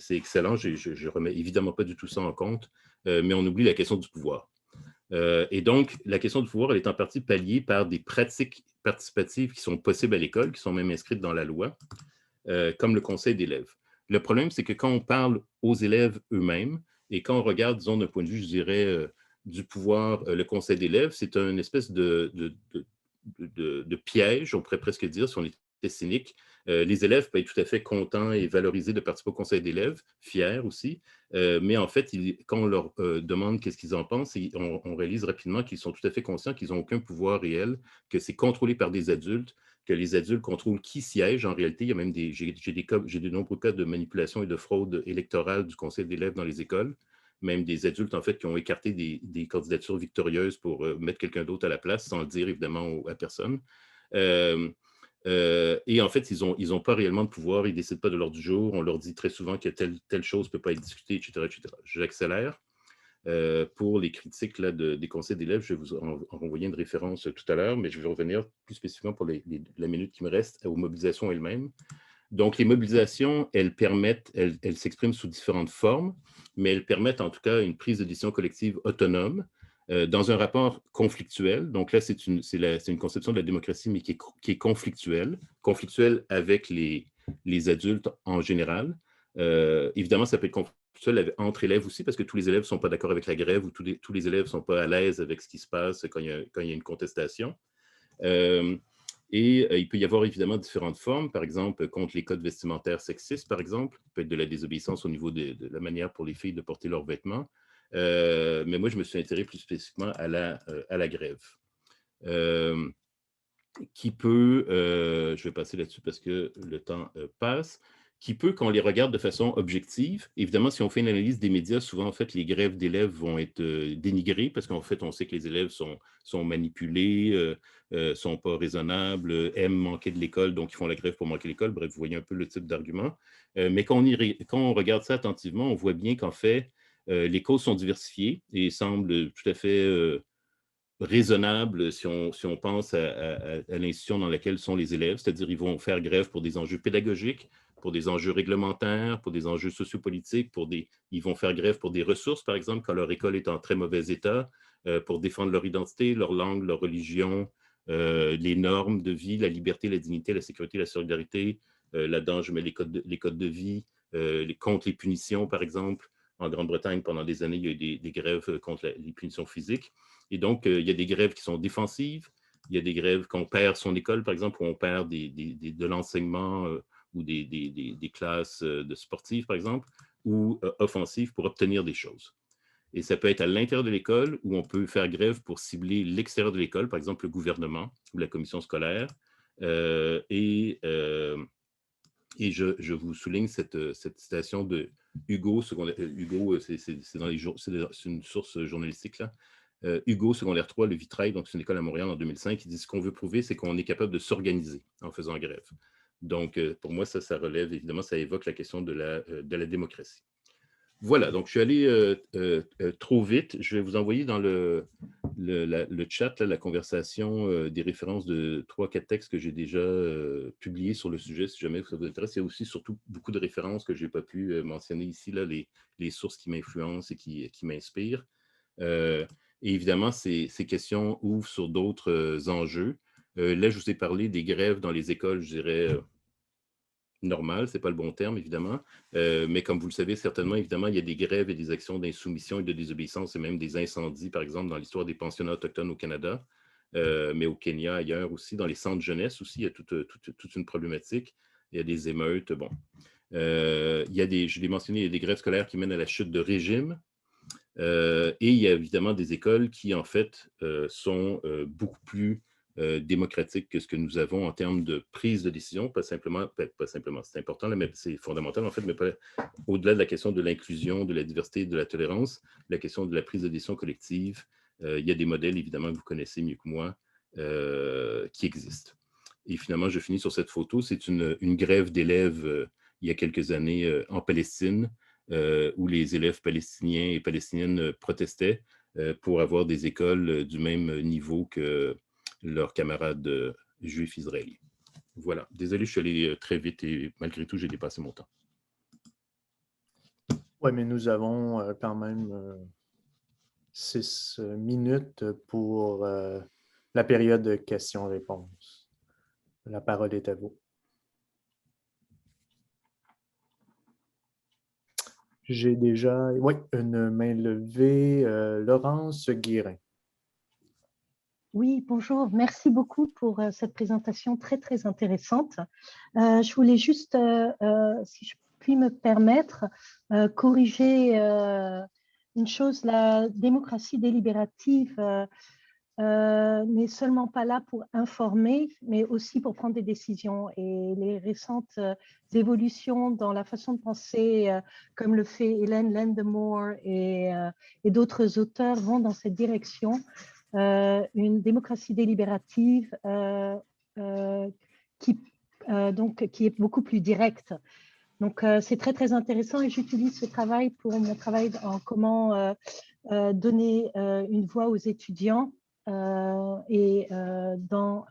excellent. Je ne remets évidemment pas du tout ça en compte, mais on oublie la question du pouvoir. Et donc, la question du pouvoir, elle est en partie palliée par des pratiques participatives qui sont possibles à l'école, qui sont même inscrites dans la loi, comme le conseil d'élèves. Le problème, c'est que quand on parle aux élèves eux-mêmes et quand on regarde, disons, d'un point de vue, je dirais, du pouvoir, le conseil d'élèves, c'est une espèce de piège, on pourrait presque dire, si on est cynique. Les élèves peuvent être tout à fait contents et valorisés de participer au conseil d'élèves, fiers aussi, mais en fait, quand on leur demande qu'est-ce qu'ils en pensent, on réalise rapidement qu'ils sont tout à fait conscients qu'ils n'ont aucun pouvoir réel, que c'est contrôlé par des adultes, que les adultes contrôlent qui siège. En réalité, il y a même j'ai de nombreux cas de manipulation et de fraude électorale du conseil d'élèves dans les écoles, même des adultes en fait qui ont écarté des candidatures victorieuses pour mettre quelqu'un d'autre à la place, sans le dire évidemment à personne. Et en fait, ils ont pas réellement de pouvoir, ils ne décident pas de l'ordre du jour. On leur dit très souvent que telle chose ne peut pas être discutée, etc. etc. J'accélère. Pour les critiques là, des conseils d'élèves, je vais vous en renvoyer une référence tout à l'heure, mais je vais revenir plus spécifiquement pour la minute qui me reste aux mobilisations elles-mêmes. Donc, les mobilisations, elles s'expriment sous différentes formes, mais elles permettent en tout cas une prise de décision collective autonome dans un rapport conflictuel. Donc là, c'est une conception de la démocratie, mais qui est conflictuelle avec les adultes en général. Évidemment, ça peut être conflictuel entre élèves aussi, parce que tous les élèves ne sont pas d'accord avec la grève ou tous les élèves ne sont pas à l'aise avec ce qui se passe quand il y a une contestation. Et il peut y avoir évidemment différentes formes, par exemple, contre les codes vestimentaires sexistes, par exemple. Il peut être de la désobéissance au niveau de la manière pour les filles de porter leurs vêtements. Mais moi, je me suis intéressé plus spécifiquement à la grève. Qui peut, je vais passer là-dessus parce que le temps passe, qui peut, quand on les regarde de façon objective, évidemment, si on fait une analyse des médias, souvent, en fait, les grèves d'élèves vont être dénigrées parce qu'en fait, on sait que les élèves sont manipulés, sont pas raisonnables, aiment manquer de l'école, donc ils font la grève pour manquer l'école. Bref, vous voyez un peu le type d'argument. Mais quand on regarde ça attentivement, on voit bien qu'en fait, les causes sont diversifiées et semblent tout à fait raisonnable si on pense à l'institution dans laquelle sont les élèves, c'est-à-dire ils vont faire grève pour des enjeux pédagogiques, pour des enjeux réglementaires, pour des enjeux sociopolitiques, ils vont faire grève pour des ressources, par exemple, quand leur école est en très mauvais état, pour défendre leur identité, leur langue, leur religion, les normes de vie, la liberté, la dignité, la sécurité, la solidarité. Là-dedans, je mets les codes de vie, contre les punitions, par exemple. En Grande-Bretagne, pendant des années, il y a eu des grèves contre les punitions physiques. Et donc, il y a des grèves qui sont défensives, il y a des grèves qu'on perd son école, par exemple, où on perd de l'enseignement ou des classes de sportives, par exemple, ou offensives pour obtenir des choses. Et ça peut être à l'intérieur de l'école où on peut faire grève pour cibler l'extérieur de l'école, par exemple le gouvernement ou la commission scolaire. Et je vous souligne cette citation de Hugo, Hugo, c'est une source journalistique là. Hugo, secondaire 3, le Vitrail, donc c'est une école à Montréal en 2005, qui dit ce qu'on veut prouver, c'est qu'on est capable de s'organiser en faisant grève. Donc, pour moi, ça relève, évidemment, ça évoque la question de la démocratie. Voilà, donc je suis allé trop vite. Je vais vous envoyer dans le chat là, la conversation des références de 3-4 textes que j'ai déjà publiés sur le sujet, si jamais ça vous intéresse. Il y a aussi surtout beaucoup de références que je n'ai pas pu mentionner ici, là, les sources qui m'influencent et qui m'inspirent. Et évidemment, ces questions ouvrent sur d'autres enjeux. Là, je vous ai parlé des grèves dans les écoles, je dirais, normales, ce n'est pas le bon terme, évidemment. Mais comme vous le savez, certainement, évidemment, il y a des grèves et des actions d'insoumission et de désobéissance et même des incendies, par exemple, dans l'histoire des pensionnats autochtones au Canada, mais au Kenya, ailleurs aussi, dans les centres jeunesse aussi, il y a toute une problématique. Il y a des émeutes, bon. Il y a je l'ai mentionné, il y a des grèves scolaires qui mènent à la chute de régime. Et il y a évidemment des écoles qui, en fait, sont beaucoup plus démocratiques que ce que nous avons en termes de prise de décision, pas simplement, c'est important, là, mais c'est fondamental, en fait, mais pas au-delà de la question de l'inclusion, de la diversité, de la tolérance, la question de la prise de décision collective. Il y a des modèles, évidemment, que vous connaissez mieux que moi, qui existent. Et finalement, je finis sur cette photo. C'est une grève d'élèves il y a quelques années en Palestine, où les élèves palestiniens et palestiniennes protestaient pour avoir des écoles du même niveau que leurs camarades juifs israéliens. Voilà. Désolé, je suis allé très vite et malgré tout, j'ai dépassé mon temps. Oui, mais nous avons quand même 6 minutes pour la période de questions-réponses. La parole est à vous. J'ai déjà, oui, une main levée. Laurence Guérin. Oui, bonjour. Merci beaucoup pour cette présentation très, très intéressante. Je voulais juste, si je puis me permettre, corriger une chose. La démocratie délibérative n'est seulement pas là pour informer, mais aussi pour prendre des décisions. Et les récentes évolutions dans la façon de penser, comme le fait Hélène Landemore et d'autres auteurs, vont dans cette direction. Une démocratie délibérative qui est beaucoup plus directe. Donc, c'est très, très intéressant et j'utilise ce travail pour mon travail en comment donner une voix aux étudiants et dans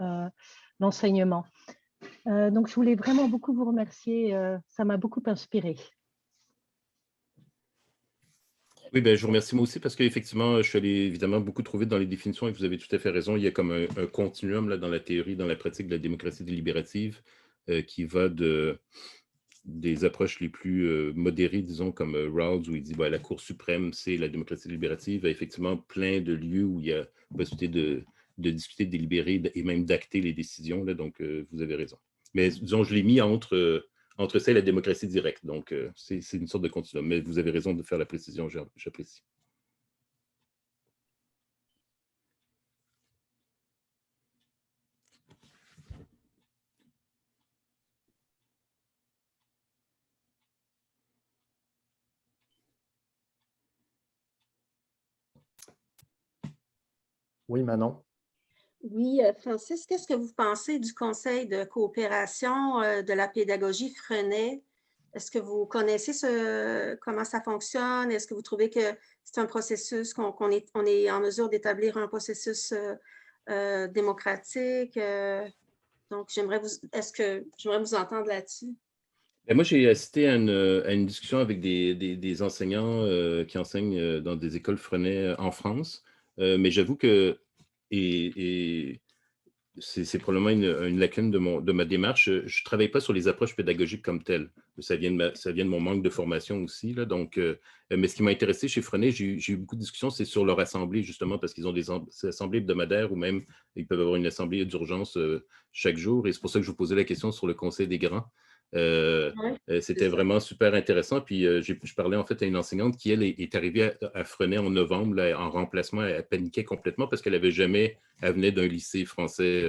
l'enseignement. Donc, je voulais vraiment beaucoup vous remercier. Ça m'a beaucoup inspiré. Oui, ben, je vous remercie moi aussi parce qu'effectivement, je suis allé évidemment beaucoup trop vite dans les définitions et vous avez tout à fait raison. Il y a comme un continuum là, dans la théorie, dans la pratique de la démocratie délibérative qui va des approches les plus modérées, disons, comme Rawls, où il dit ben, la Cour suprême, c'est la démocratie délibérative. Il y a effectivement plein de lieux où il y a possibilité de discuter, de délibérer et même d'acter les décisions. Là, donc, vous avez raison. Mais disons, je l'ai mis entre ça et la démocratie directe. Donc, c'est une sorte de continuum. Mais vous avez raison de faire la précision, j'apprécie. Oui, Manon. Oui, Francis, qu'est-ce que vous pensez du Conseil de coopération de la pédagogie Freinet? Est-ce que vous connaissez comment ça fonctionne? Est-ce que vous trouvez que c'est un processus, qu'on est en mesure d'établir un processus démocratique? Donc, j'aimerais vous entendre là-dessus. Ben, moi, j'ai assisté à une discussion avec des enseignants qui enseignent dans des écoles Freinet en France. Mais j'avoue que, et c'est probablement une lacune de ma démarche. Je ne travaille pas sur les approches pédagogiques comme telles. Ça vient de mon manque de formation aussi. Là, donc, mais ce qui m'a intéressé chez Freinet, j'ai eu beaucoup de discussions, c'est sur leur assemblée, justement, parce qu'ils ont des assemblées hebdomadaires ou même ils peuvent avoir une assemblée d'urgence chaque jour. Et c'est pour ça que je vous posais la question sur le Conseil des grands. C'était vraiment super intéressant. Puis, je parlais en fait à une enseignante qui, elle, est arrivée à Freinet en novembre, là, en remplacement. Elle paniquait complètement parce qu'elle venait d'un lycée français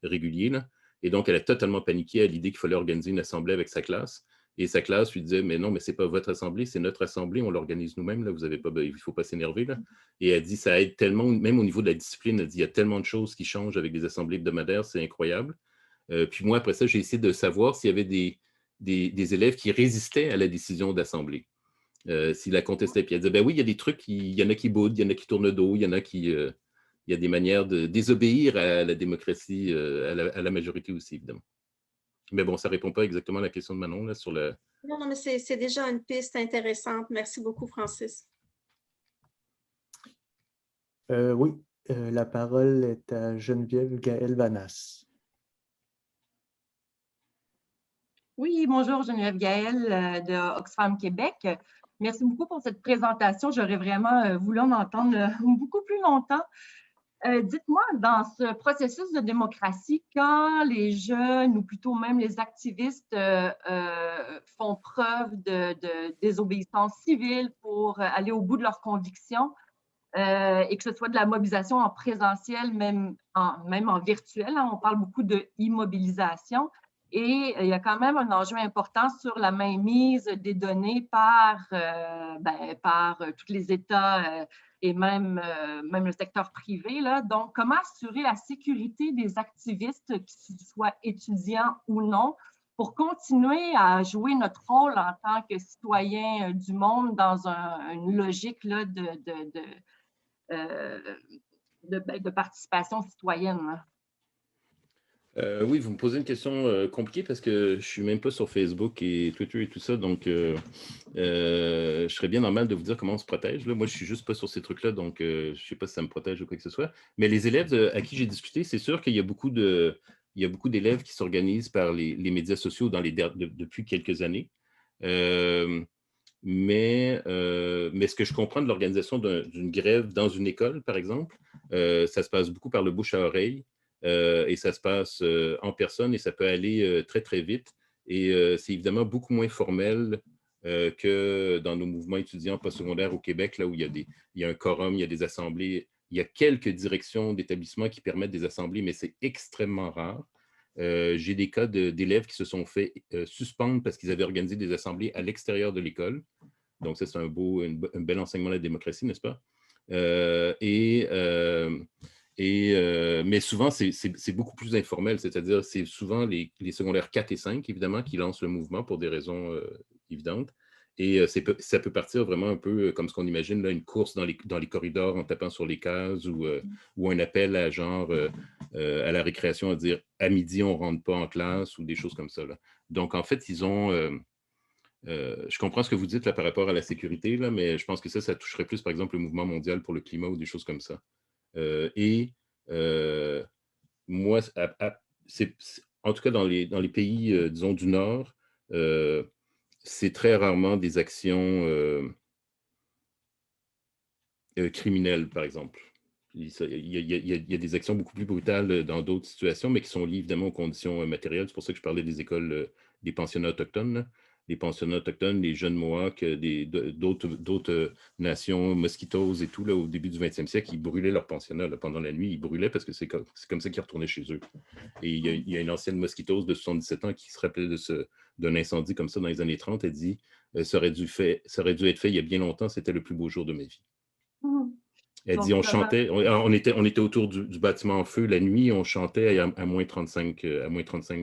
régulier. Là, et donc, elle a totalement paniqué à l'idée qu'il fallait organiser une assemblée avec sa classe. Et sa classe lui disait, mais non, mais c'est pas votre assemblée, c'est notre assemblée, on l'organise nous-mêmes, là, vous avez pas, il ne faut pas s'énerver. Là. Et elle dit, ça aide tellement, même au niveau de la discipline, elle dit, il y a tellement de choses qui changent avec des assemblées hebdomadaires, c'est incroyable. Puis moi, après ça, j'ai essayé de savoir s'il y avait des élèves qui résistaient à la décision d'assemblée. S'ils la contestaient. Puis elle disait, ben oui, il y a des trucs, il y en a qui boudent, il y en a qui tournent le dos, il y en a qui... il y a des manières de désobéir à la démocratie, à la majorité aussi, évidemment. Mais bon, ça ne répond pas exactement à la question de Manon là, sur le... Non, mais c'est déjà une piste intéressante. Merci beaucoup, Francis. Oui, la parole est à Geneviève Gaël-Vanas. Oui, bonjour, Geneviève Gaël de Oxfam Québec. Merci beaucoup pour cette présentation. J'aurais vraiment voulu en entendre beaucoup plus longtemps. Dites-moi, dans ce processus de démocratie, quand les jeunes ou plutôt même les activistes font preuve de désobéissance civile pour aller au bout de leurs convictions et que ce soit de la mobilisation en présentiel, même en virtuel, hein, on parle beaucoup de immobilisation. Et il y a quand même un enjeu important sur la mainmise des données par tous les États et même le secteur privé. Là. Donc, comment assurer la sécurité des activistes, qu'ils soient étudiants ou non, pour continuer à jouer notre rôle en tant que citoyens du monde dans une logique là, de participation citoyenne? Là. Oui, vous me posez une question compliquée parce que je ne suis même pas sur Facebook et Twitter et tout ça, donc je serais bien normal de vous dire comment on se protège. Là. Moi, je ne suis juste pas sur ces trucs-là, donc je ne sais pas si ça me protège ou quoi que ce soit. Mais les élèves à qui j'ai discuté, c'est sûr qu'il y a beaucoup d'élèves qui s'organisent par les médias sociaux depuis quelques années. mais ce que je comprends de l'organisation d'une grève dans une école, par exemple, ça se passe beaucoup par le bouche à oreille et ça se passe en personne et ça peut aller très, très vite. Et c'est évidemment beaucoup moins formel que dans nos mouvements étudiants postsecondaires au Québec, là où il y a un quorum, il y a des assemblées, il y a quelques directions d'établissements qui permettent des assemblées, mais c'est extrêmement rare. J'ai des cas d'élèves qui se sont fait suspendre parce qu'ils avaient organisé des assemblées à l'extérieur de l'école. Donc ça, c'est un bel enseignement de la démocratie, n'est-ce pas? Mais souvent, c'est beaucoup plus informel, c'est-à-dire c'est souvent les secondaires 4 et 5, évidemment, qui lancent le mouvement pour des raisons évidentes. Et ça peut partir vraiment un peu comme ce qu'on imagine, là, une course dans les corridors en tapant sur les cases ou un appel à genre à la récréation à dire « à midi, on ne rentre pas en classe » ou des choses comme ça, là. Donc, en fait, ils ont... je comprends ce que vous dites là, par rapport à la sécurité, là, mais je pense que ça toucherait plus, par exemple, le mouvement mondial pour le climat ou des choses comme ça. Moi, en tout cas, dans les pays, disons, du Nord, c'est très rarement des actions criminelles, par exemple. Il y a des actions beaucoup plus brutales dans d'autres situations, mais qui sont liées évidemment aux conditions matérielles. C'est pour ça que je parlais des écoles, des pensionnats autochtones, là. Les pensionnats autochtones, les jeunes Mohawks, d'autres nations, Mosquitos et tout, là, au début du 20e siècle, ils brûlaient leurs pensionnats. Là, pendant la nuit, ils brûlaient parce que c'est comme ça qu'ils retournaient chez eux. Et il y a une ancienne Mosquitos de 77 ans qui se rappelait d'un incendie comme ça dans les années 30. Elle dit ça aurait dû être fait il y a bien longtemps, c'était le plus beau jour de ma vie. Elle dit, on chantait, on était autour du bâtiment en feu la nuit, on chantait à moins 35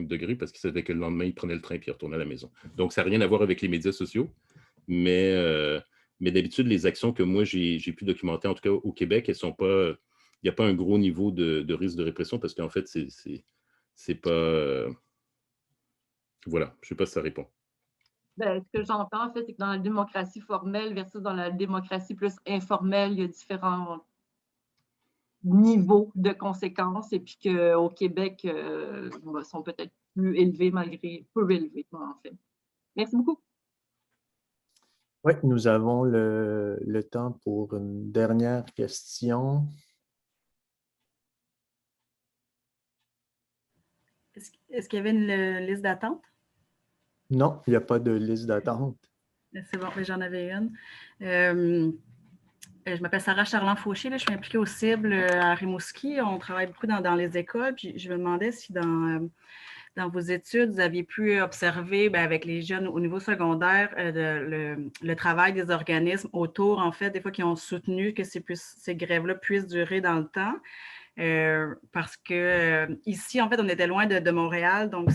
degrés parce qu'ils savaient que le lendemain, ils prenaient le train et ils retournaient à la maison. Donc, ça n'a rien à voir avec les médias sociaux, mais d'habitude, les actions que moi, j'ai pu documenter, en tout cas au Québec, elles sont pas... Il n'y a pas un gros niveau de risque de répression parce qu'en fait, c'est pas... Voilà, je ne sais pas si ça répond. Ben, ce que j'entends, en fait, c'est que dans la démocratie formelle versus dans la démocratie plus informelle, il y a différents niveaux de conséquences et puis qu'au Québec, sont peut-être plus élevés malgré peu élevés, en fait. Merci beaucoup. Oui, nous avons le temps pour une dernière question. Est-ce qu'il y avait une liste d'attente? Non, il n'y a pas de liste d'attente. C'est bon, j'en avais une. Je m'appelle Sarah Charland-Fauché, je suis impliquée au CIBL à Rimouski. On travaille beaucoup dans les écoles. Puis je me demandais si dans vos études, vous aviez pu observer avec les jeunes au niveau secondaire le travail des organismes autour, en fait, des fois qui ont soutenu que ces grèves-là puissent durer dans le temps. Parce que ici, en fait, on était loin de Montréal, donc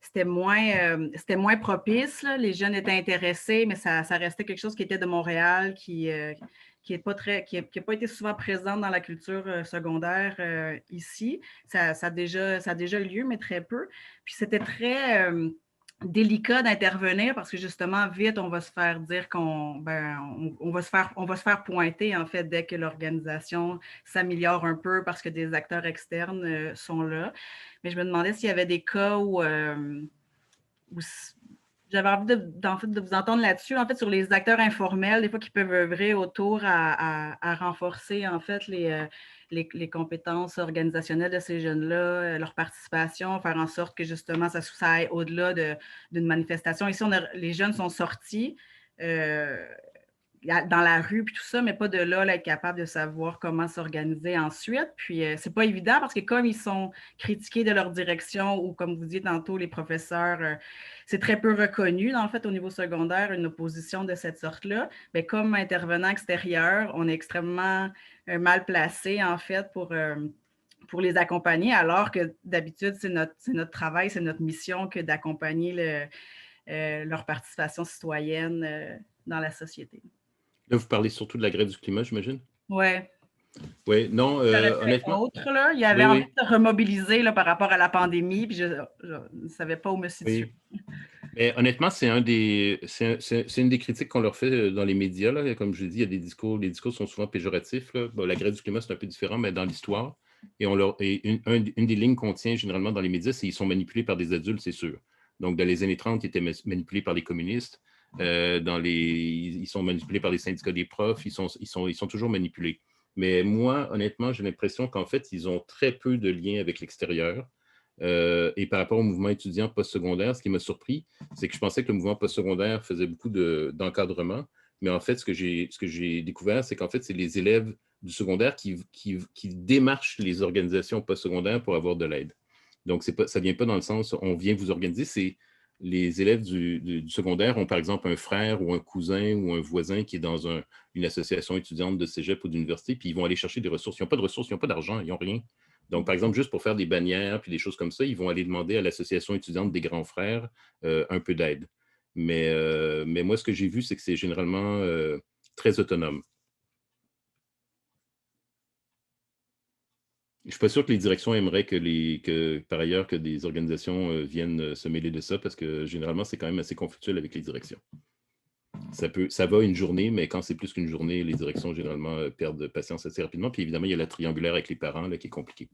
c'était moins propice. Là. Les jeunes étaient intéressés, mais ça restait quelque chose qui était de Montréal, qui n'a pas été souvent présente dans la culture secondaire ici. Ça a déjà eu lieu, mais très peu. Puis c'était très délicat d'intervenir parce que justement, vite, on va se faire dire on va se faire pointer, en fait, dès que l'organisation s'améliore un peu parce que des acteurs externes sont là. Mais je me demandais s'il y avait des cas où j'avais envie de vous entendre là-dessus, en fait, sur les acteurs informels, des fois qui peuvent œuvrer autour à renforcer, en fait, les compétences organisationnelles de ces jeunes-là, leur participation, faire en sorte que, justement, ça aille au-delà d'une manifestation. Ici, les jeunes sont sortis dans la rue, puis tout ça, mais pas de là être capable de savoir comment s'organiser ensuite. Puis, c'est pas évident parce que comme ils sont critiqués de leur direction ou, comme vous dites tantôt, les professeurs, c'est très peu reconnu, en fait, au niveau secondaire, une opposition de cette sorte-là. Mais comme intervenant extérieur, on est extrêmement mal placé, en fait, pour les accompagner, alors que d'habitude, c'est notre travail, c'est notre mission que d'accompagner leur participation citoyenne dans la société. Là, vous parlez surtout de la grève du climat, j'imagine? Oui. Oui, non, honnêtement. Il y avait envie de se remobiliser là, par rapport à la pandémie, puis je ne savais pas où me situer. Oui. Mais honnêtement, c'est une des critiques qu'on leur fait dans les médias. Là. Comme je l'ai dit, il y a les discours sont souvent péjoratifs. Là. Bon, la grève du climat, c'est un peu différent, mais dans l'histoire. Et une des lignes qu'on tient généralement dans les médias, c'est qu'ils sont manipulés par des adultes, c'est sûr. Donc, dans les années 30, ils étaient manipulés par les communistes. ils sont manipulés par les syndicats des profs, ils sont toujours manipulés. Mais moi, honnêtement, j'ai l'impression qu'en fait, ils ont très peu de liens avec l'extérieur. Et par rapport au mouvement étudiant postsecondaire, ce qui m'a surpris, c'est que je pensais que le mouvement postsecondaire faisait beaucoup d'encadrement. Mais en fait, ce que j'ai découvert, c'est qu'en fait, c'est les élèves du secondaire qui démarchent les organisations postsecondaires pour avoir de l'aide. Donc, ça ne vient pas dans le sens on vient vous organiser, c'est les élèves du secondaire ont par exemple un frère ou un cousin ou un voisin qui est dans une association étudiante de cégep ou d'université, puis ils vont aller chercher des ressources. Ils n'ont pas de ressources, ils n'ont pas d'argent, ils n'ont rien. Donc, par exemple, juste pour faire des bannières puis des choses comme ça, ils vont aller demander à l'association étudiante des grands frères un peu d'aide. Mais moi, ce que j'ai vu, c'est que c'est généralement très autonome. Je ne suis pas sûr que les directions aimeraient par ailleurs que des organisations viennent se mêler de ça parce que généralement, c'est quand même assez conflictuel avec les directions. Ça va une journée, mais quand c'est plus qu'une journée, les directions généralement perdent patience assez rapidement. Puis évidemment, il y a la triangulaire avec les parents là, qui est compliquée.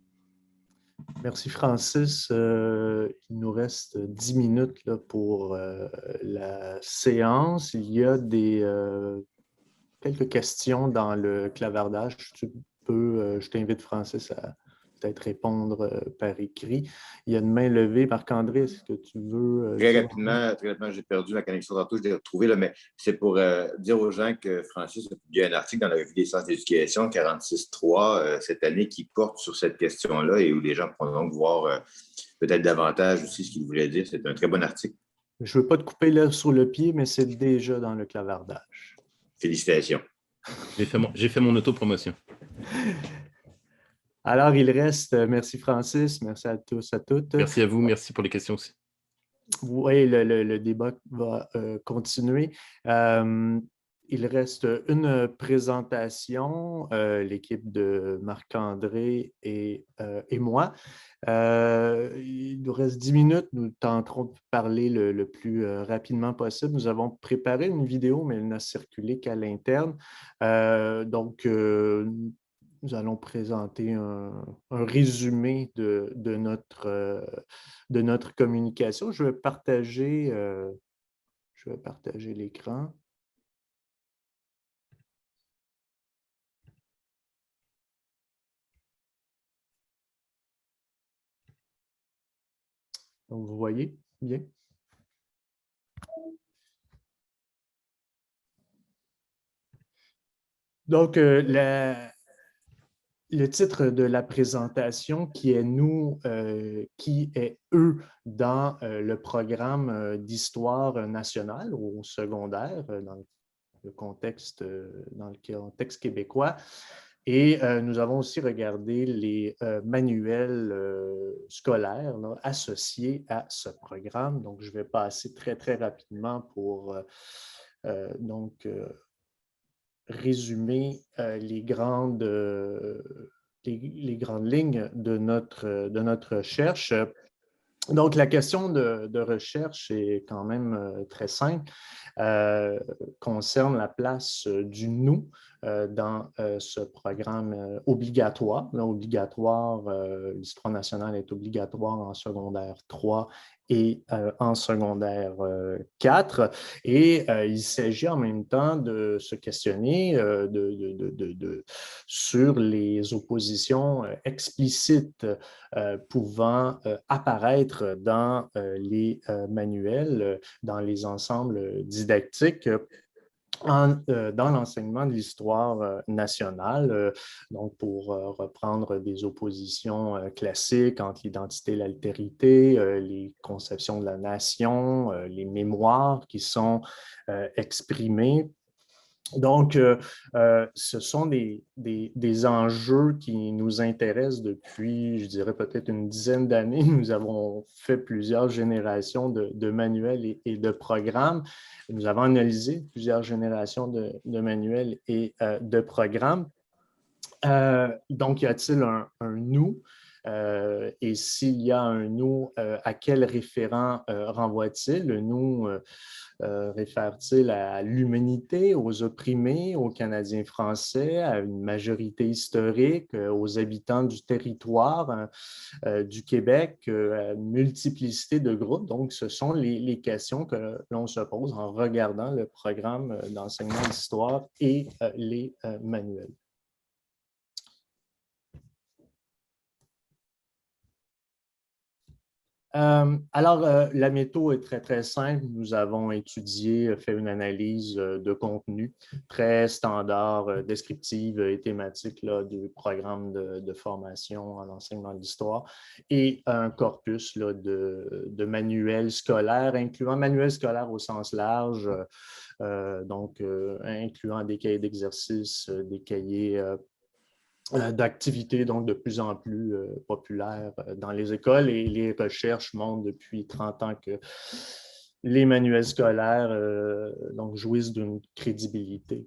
Merci Francis. Il nous reste 10 minutes là, pour la séance. Il y a quelques questions dans le clavardage. Je t'invite Francis à peut-être répondre par écrit. Il y a une main levée. Marc-André, est-ce que tu veux... Très rapidement, j'ai perdu la connexion tantôt, je l'ai retrouvée, là, mais c'est pour dire aux gens que Francis a publié un article dans la Revue des sciences d'éducation 46.3 cette année qui porte sur cette question-là et où les gens pourront donc voir peut-être davantage aussi ce qu'il voulait dire. C'est un très bon article. Je ne veux pas te couper là sur le pied, mais c'est déjà dans le clavardage. Félicitations. J'ai fait mon autopromotion. Alors, il reste, merci Francis, merci à tous, à toutes. Merci à vous, merci pour les questions aussi. Oui, le débat va continuer. Il reste une présentation, l'équipe de Marc-André et moi. Il nous reste 10 minutes, nous tenterons de parler le plus rapidement possible. Nous avons préparé une vidéo, mais elle n'a circulé qu'à l'interne. Nous allons présenter un résumé de notre communication. Je vais partager l'écran. Donc, vous voyez bien? Donc, le titre de la présentation qui est « Nous, qui est eux » dans le programme d'histoire nationale au secondaire, dans le contexte québécois. Et nous avons aussi regardé les manuels scolaires là, associés à ce programme. Donc, je vais passer très, très rapidement pour résumer les grandes lignes de notre recherche. Donc, la question de recherche est quand même très simple, concerne la place du « nous » dans ce programme obligatoire. Là, l'histoire nationale est obligatoire en secondaire 3 et en secondaire 4. Et il s'agit en même temps de se questionner sur les oppositions explicites pouvant apparaître dans les manuels, dans les ensembles didactiques, dans l'enseignement de l'histoire nationale, donc pour reprendre des oppositions classiques entre l'identité et l'altérité, les conceptions de la nation, les mémoires qui sont exprimées. Donc, ce sont des enjeux qui nous intéressent depuis, je dirais, peut-être une dizaine d'années. Nous avons fait plusieurs générations de manuels et de programmes. Nous avons analysé plusieurs générations de manuels et de programmes. Donc, y a-t-il un « nous » Et s'il y a un nous, à quel référent renvoie-t-il? Le nous réfère-t-il à l'humanité, aux opprimés, aux Canadiens français, à une majorité historique, aux habitants du territoire du Québec, à une multiplicité de groupes? Donc, ce sont les questions que l'on se pose en regardant le programme d'enseignement d'histoire et les manuels. Alors, la méthode est très, très simple. Nous avons étudié, fait une analyse de contenu très standard, descriptive et thématique là, du programme de formation en enseignement d'histoire et un corpus là, de manuels scolaires, incluant manuels scolaires au sens large, incluant des cahiers d'exercices, des cahiers d'activités donc de plus en plus populaires dans les écoles, et les recherches montrent depuis 30 ans que les manuels scolaires jouissent d'une crédibilité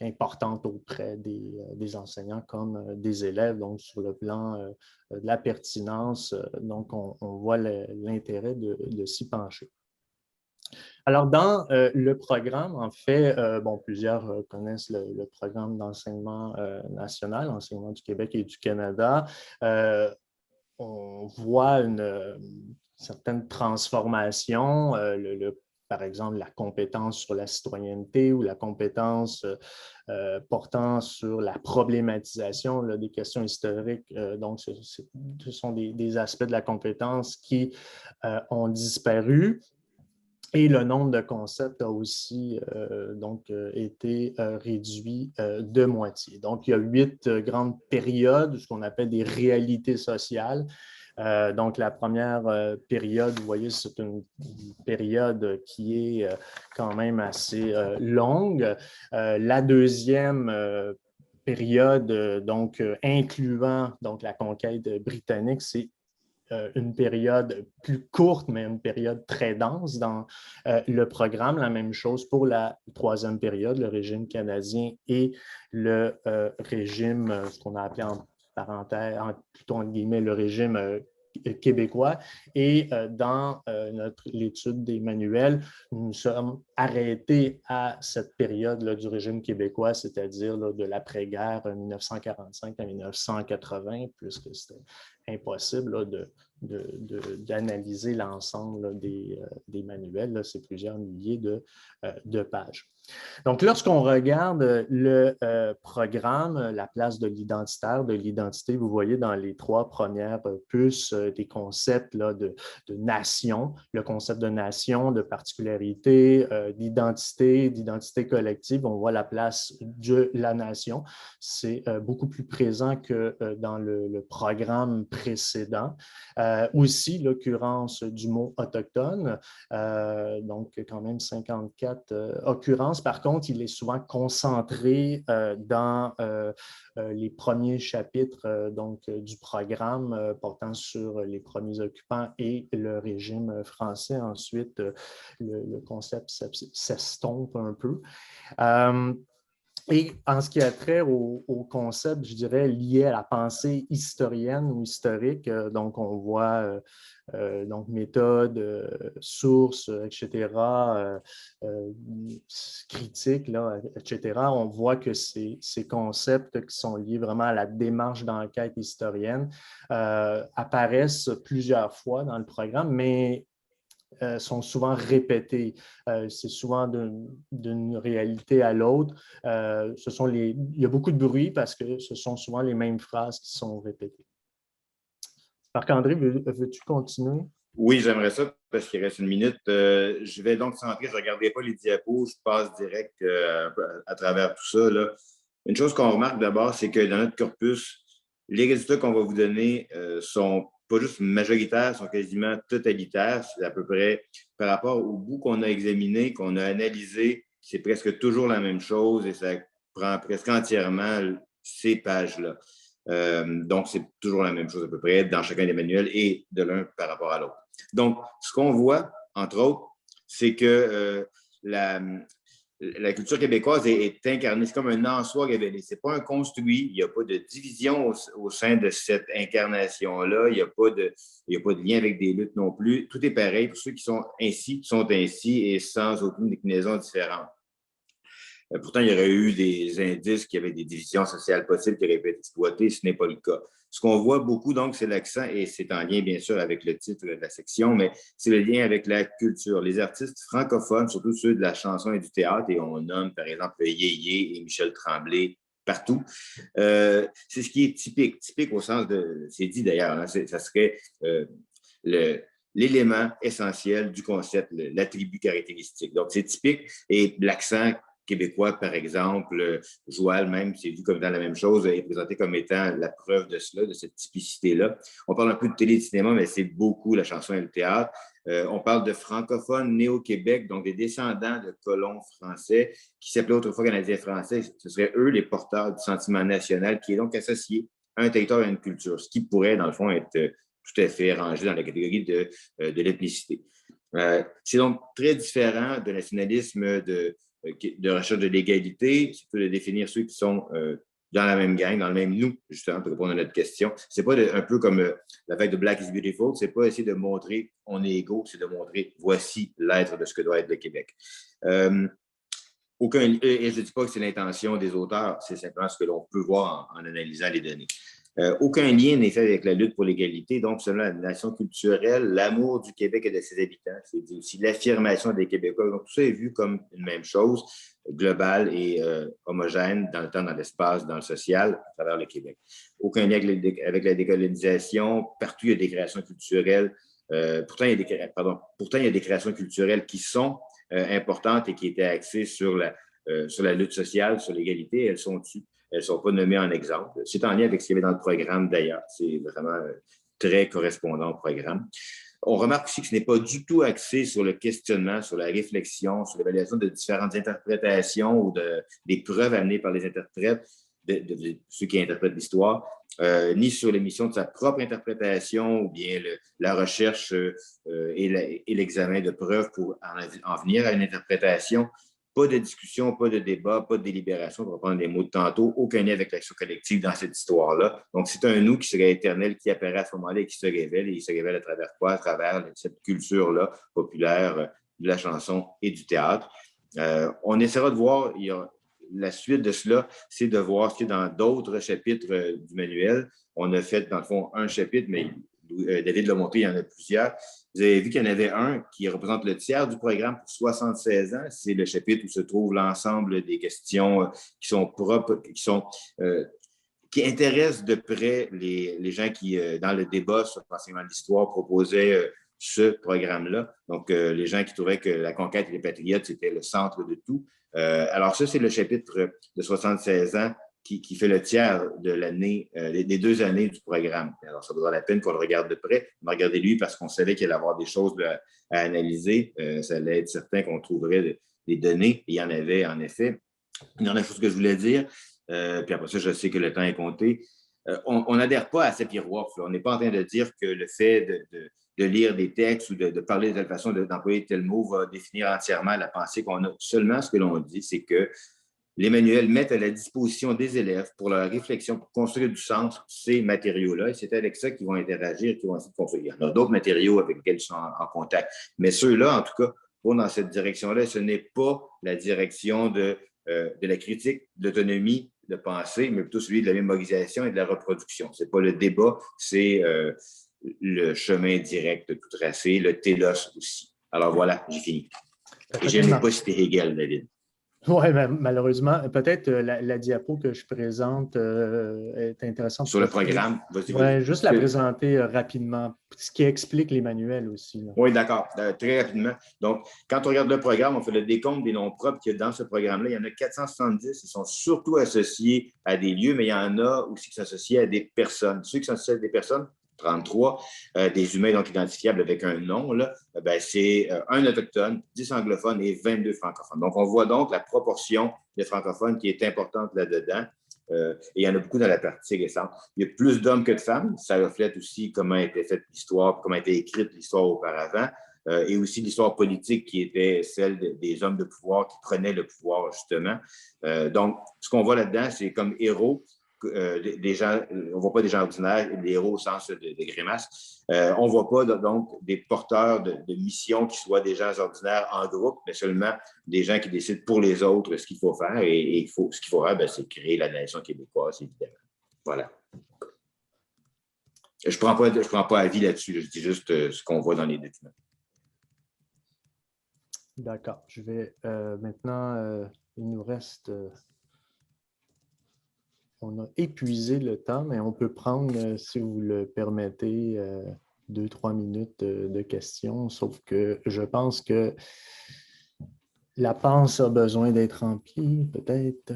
importante auprès des enseignants comme des élèves, donc sur le plan de la pertinence, donc on voit l'intérêt de s'y pencher. Alors, dans le programme, en fait, plusieurs connaissent le programme d'enseignement national, enseignement du Québec et du Canada. On voit une certaine transformation, par exemple, la compétence sur la citoyenneté ou la compétence portant sur la problématisation là, des questions historiques. Donc, ce sont des aspects de la compétence qui ont disparu. Et le nombre de concepts a aussi été réduit de moitié. Donc, il y a 8 grandes périodes, ce qu'on appelle des réalités sociales. Donc, la première période, vous voyez, c'est une période qui est quand même assez longue. La deuxième période, incluant la conquête britannique, c'est une période plus courte, mais une période très dense dans le programme. La même chose pour la troisième période, le régime canadien et le régime, ce qu'on a appelé en parenthèse, plutôt en guillemets, le régime québécois. Et dans l'étude des manuels, nous nous sommes arrêtés à cette période-là du régime québécois, c'est-à-dire de l'après-guerre 1945 à 1980, puisque c'était impossible là, d'analyser l'ensemble des manuels. C'est plusieurs milliers de pages. Donc, lorsqu'on regarde le programme, la place de l'identitaire, de l'identité, vous voyez dans les 3 premières puces des concepts là, de nation, le concept de nation, de particularité, d'identité collective. On voit la place de la nation. C'est beaucoup plus présent que dans le programme précédent. Aussi, l'occurrence du mot autochtone, donc quand même 54 occurrences. Par contre, il est souvent concentré dans les premiers chapitres du programme portant sur les premiers occupants et le régime français. Ensuite, le concept s'estompe un peu. Et en ce qui a trait au concept, je dirais, lié à la pensée historienne ou historique, donc on voit méthode, source, etc., critique, là, etc., on voit que ces concepts qui sont liés vraiment à la démarche d'enquête historienne apparaissent plusieurs fois dans le programme, mais sont souvent répétés. C'est souvent d'une réalité à l'autre. Il y a beaucoup de bruit parce que ce sont souvent les mêmes phrases qui sont répétées. Marc-André, veux-tu continuer? Oui, j'aimerais ça parce qu'il reste 1 minute. Je vais donc centrer, je ne regarderai pas les diapos, je passe direct à travers tout ça. Là. Une chose qu'on remarque d'abord, c'est que dans notre corpus, les résultats qu'on va vous donner sont pas juste majoritaires, sont quasiment totalitaires. C'est à peu près par rapport au bout qu'on a examiné, qu'on a analysé, c'est presque toujours la même chose et ça prend presque entièrement ces pages-là. Donc, c'est toujours la même chose à peu près dans chacun des manuels et de l'un par rapport à l'autre. Donc, ce qu'on voit, entre autres, c'est que la culture québécoise est incarnée, c'est comme un en soi révélé. Ce n'est pas un construit, il n'y a pas de division au sein de cette incarnation-là, il n'y a pas de lien avec des luttes non plus. Tout est pareil pour ceux qui sont ainsi et sans aucune déclinaison différente. Pourtant, il y aurait eu des indices qui avaient des divisions sociales possibles qui auraient pu être exploitées, ce n'est pas le cas. Ce qu'on voit beaucoup, donc, c'est l'accent, et c'est en lien, bien sûr, avec le titre de la section, mais c'est le lien avec la culture. Les artistes francophones, surtout ceux de la chanson et du théâtre, et on nomme, par exemple, Yéyé et Michel Tremblay partout, c'est ce qui est typique au sens de, c'est dit d'ailleurs, hein, ça serait l'élément essentiel du concept, l'attribut caractéristique. Donc, c'est typique, et l'accent québécois, par exemple, Joël même, c'est vu comme dans la même chose, est présenté comme étant la preuve de cela, de cette typicité-là. On parle un peu de télé et de cinéma, mais c'est beaucoup la chanson et le théâtre. On parle de francophones nés au Québec, donc des descendants de colons français qui s'appelaient autrefois Canadiens français. Ce seraient eux les porteurs du sentiment national qui est donc associé à un territoire et à une culture, ce qui pourrait, dans le fond, être tout à fait rangé dans la catégorie de l'ethnicité. C'est donc très différent de nationalisme de recherche de l'égalité, c'est de définir ceux qui sont dans la même gang, dans le même nous, justement, pour répondre à notre question. C'est pas un peu comme la fête de Black is Beautiful, c'est pas essayer de montrer on est égaux, c'est de montrer voici l'être de ce que doit être le Québec. Et je ne dis pas que c'est l'intention des auteurs, c'est simplement ce que l'on peut voir en analysant les données. Aucun lien n'est fait avec la lutte pour l'égalité, donc selon la nation culturelle, l'amour du Québec et de ses habitants, c'est aussi l'affirmation des Québécois. Donc tout ça est vu comme une même chose, globale et homogène dans le temps, dans l'espace, dans le social, à travers le Québec. Aucun lien avec la décolonisation, partout il y a des créations culturelles. Pourtant, il y a des créations culturelles qui sont importantes et qui étaient axées sur la lutte sociale, sur l'égalité, elles sont dessus. Elles ne sont pas nommées en exemple. C'est en lien avec ce qu'il y avait dans le programme d'ailleurs. C'est vraiment très correspondant au programme. On remarque aussi que ce n'est pas du tout axé sur le questionnement, sur la réflexion, sur l'évaluation de différentes interprétations ou des preuves amenées par les interprètes, de ceux qui interprètent l'histoire, ni sur l'émission de sa propre interprétation ou bien la recherche et l'examen de preuves pour en venir à une interprétation. Pas de discussion, pas de débat, pas de délibération, pour reprendre les mots de tantôt, aucun lien avec l'action collective dans cette histoire-là. Donc, c'est un nous qui serait éternel, qui apparaît à ce moment-là et qui se révèle. Et il se révèle à travers quoi? À travers cette culture-là populaire de la chanson et du théâtre. On essaiera de voir, la suite de cela, c'est de voir ce qu'il y a dans d'autres chapitres du manuel. On a fait, dans le fond, un chapitre, mais David l'a montré, il y en a plusieurs. Vous avez vu qu'il y en avait un qui représente le tiers du programme pour 76 ans. C'est le chapitre où se trouve l'ensemble des questions qui sont propres, qui intéressent de près les gens qui, dans le débat sur l'enseignement de l'histoire, proposaient ce programme-là. Donc, les gens qui trouvaient que la conquête et les patriotes, c'était le centre de tout. Alors, ça, c'est le chapitre de 76 ans qui fait le tiers de l'année, des 2 années du programme. Alors, ça vaudra la peine qu'on le regarde de près. On a regardé lui parce qu'on savait qu'il allait avoir des choses à analyser. Ça allait être certain qu'on trouverait des données. Et il y en avait, en effet. Une dernière chose que je voulais dire, puis après ça, je sais que le temps est compté. On n'adhère pas à cette miroir. On n'est pas en train de dire que le fait de lire des textes ou de parler de telle façon, d'employer tel mot va définir entièrement la pensée qu'on a. Seulement, ce que l'on dit, c'est que les manuels mettent à la disposition des élèves pour leur réflexion, pour construire du sens ces matériaux-là. Et c'est avec ça qu'ils vont interagir, qu'ils vont essayer de construire. Il y en a d'autres matériaux avec lesquels ils sont en contact. Mais ceux-là, en tout cas, vont dans cette direction-là. Ce n'est pas la direction de la critique, de l'autonomie de pensée, mais plutôt celui de la mémorisation et de la reproduction. Ce n'est pas le débat, c'est le chemin direct tout tracé, le télos aussi. Alors voilà, j'ai fini. Et je n'ai pas cité Hegel, David. Oui, malheureusement, peut-être la diapo que je présente est intéressante. Sur le programme, vas-y. Juste la présenter rapidement, ce qui explique les manuels aussi. Là. Oui, d'accord, très rapidement. Donc, quand on regarde le programme, on fait le décompte des noms propres qu'il y a dans ce programme-là. Il y en a 470, ils sont surtout associés à des lieux, mais il y en a aussi qui sont associés à des personnes. Ceux qui sont associés à des personnes, 33, des humains donc identifiables avec un nom, là, c'est un autochtone, 10 anglophones et 22 francophones. Donc, on voit donc la proportion des francophones qui est importante là-dedans. Et il y en a beaucoup dans la partie récente. Il y a plus d'hommes que de femmes. Ça reflète aussi comment a été faite l'histoire, comment a été écrite l'histoire auparavant. et aussi l'histoire politique qui était celle des hommes de pouvoir qui prenaient le pouvoir, justement. Donc, ce qu'on voit là-dedans, c'est comme héros, des gens, on ne voit pas des gens ordinaires, des héros au sens de grimace. On ne voit pas donc des porteurs de missions qui soient des gens ordinaires en groupe, mais seulement des gens qui décident pour les autres ce qu'il faut faire. Et ce qu'il faut faire, c'est créer la nation québécoise, évidemment. Voilà. Je ne prends pas avis là-dessus. Je dis juste ce qu'on voit dans les documents. D'accord. Je vais maintenant, il nous reste... on a épuisé le temps, mais on peut prendre, si vous le permettez, 2-3 minutes de questions, sauf que je pense que la panse a besoin d'être remplie, peut-être.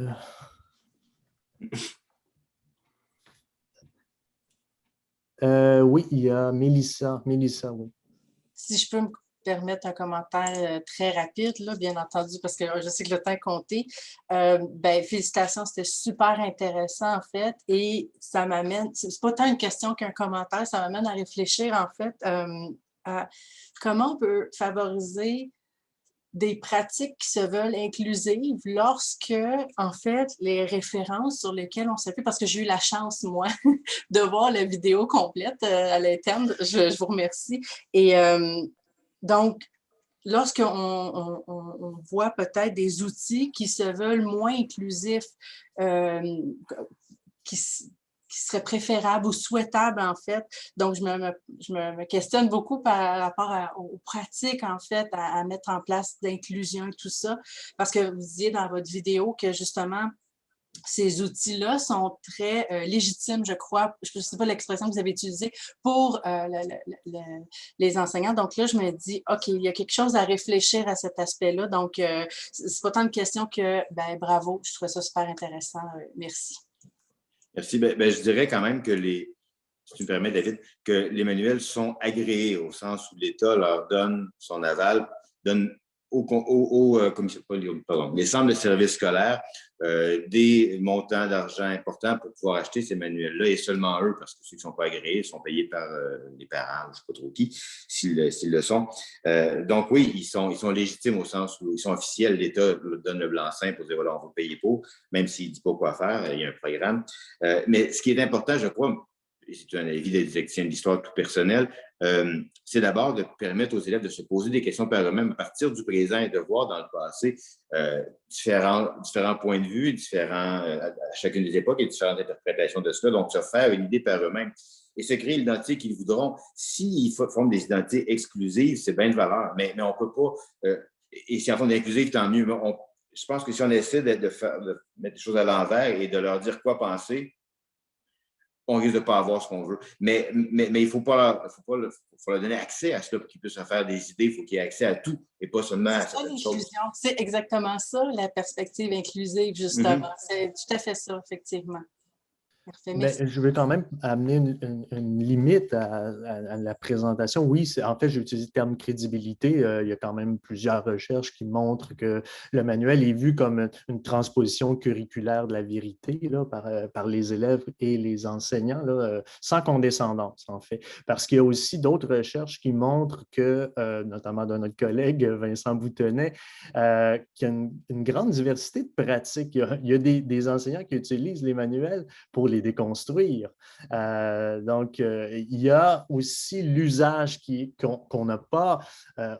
Oui, il y a Mélissa. Mélissa, oui. Si je peux me permettre un commentaire très rapide, là, bien entendu, parce que je sais que le temps est compté. Félicitations, c'était super intéressant, en fait, et ça m'amène, c'est pas tant une question qu'un commentaire, ça m'amène à réfléchir, en fait, à comment on peut favoriser des pratiques qui se veulent inclusives lorsque, en fait, les références sur lesquelles on s'appuie, parce que j'ai eu la chance, moi, de voir la vidéo complète à l'interne, je vous remercie. Et donc, lorsqu'on voit peut-être des outils qui se veulent moins inclusifs, qui seraient préférables ou souhaitables, en fait. Donc, je me questionne beaucoup par rapport aux pratiques, en fait, à mettre en place d'inclusion et tout ça, parce que vous disiez dans votre vidéo que, justement, ces outils-là sont très légitimes, je crois, je ne sais pas l'expression que vous avez utilisée, pour les enseignants. Donc là, je me dis, OK, il y a quelque chose à réfléchir à cet aspect-là. Donc, c'est pas tant une question que, bravo, je trouve ça super intéressant. Merci. Merci. Je dirais quand même que si tu me permets, David, que les manuels sont agréés au sens où l'État leur donne son aval, donne les centres de services scolaires des montants d'argent importants pour pouvoir acheter ces manuels-là, et seulement eux, parce que ceux qui ne sont pas agréés sont payés par les parents, je ne sais pas trop qui, s'ils le sont. Donc oui, ils sont légitimes au sens où ils sont officiels. L'État donne le blanc-seing pour dire, voilà, on va payer pour, même s'il ne dit pas quoi faire, il y a un programme. Mais ce qui est important, je crois, c'est un avis de direction de l'histoire tout personnel, c'est d'abord de permettre aux élèves de se poser des questions par eux-mêmes à partir du présent et de voir dans le passé différents points de vue, à chacune des époques et différentes interprétations de cela, donc se faire une idée par eux-mêmes et se créer l'identité qu'ils voudront. S'ils forment des identités exclusives, c'est bien de valeur, mais on ne peut pas, et si en font des inclusives, tant mieux, mais je pense que si on essaie de mettre les choses à l'envers et de leur dire quoi penser, on risque de ne pas avoir ce qu'on veut. Mais il ne faut pas leur donner accès à cela pour qu'ils puissent se faire des idées. Il faut qu'il y ait accès à tout et pas seulement à certaines choses. C'est exactement ça, la perspective inclusive, justement. C'est tout à fait ça, effectivement. Parfait, je vais quand même amener une limite à la présentation. Oui, en fait, j'ai utilisé le terme crédibilité. Il y a quand même plusieurs recherches qui montrent que le manuel est vu comme une transposition curriculaire de la vérité là, par les élèves et les enseignants, là, sans condescendance, en fait. Parce qu'il y a aussi d'autres recherches qui montrent que, notamment de notre collègue Vincent Boutonnet, qu'il y a une grande diversité de pratiques. Il y a des enseignants qui utilisent les manuels pour les déconstruire. Donc, il y a aussi l'usage qu'on n'a pas,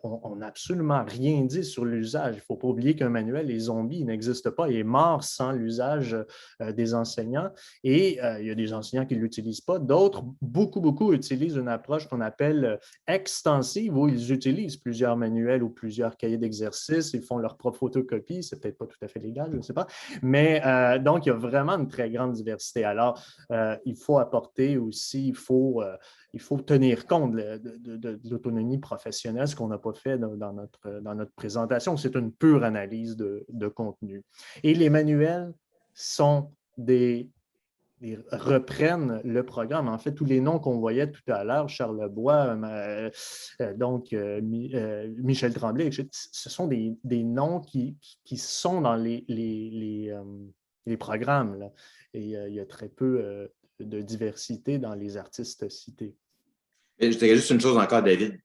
on n'a absolument rien dit sur l'usage. Il ne faut pas oublier qu'un manuel est zombie, il n'existe pas, il est mort sans l'usage des enseignants. Et il y a des enseignants qui ne l'utilisent pas. D'autres, beaucoup utilisent une approche qu'on appelle extensive, où ils utilisent plusieurs manuels ou plusieurs cahiers d'exercices, ils font leur propre photocopie, c'est peut-être pas tout à fait légal, je ne sais pas. Mais donc, il y a vraiment une très grande diversité. Alors, il faut apporter aussi, il faut tenir compte de l'autonomie professionnelle, ce qu'on n'a pas fait dans notre présentation. C'est une pure analyse de contenu. Et les manuels reprennent le programme. En fait, tous les noms qu'on voyait tout à l'heure, Charles Lebois, Michel Tremblay, etc., ce sont des noms qui sont dans les programmes, là. Et il y a très peu de diversité dans les artistes cités. Je dirais juste une chose encore, David.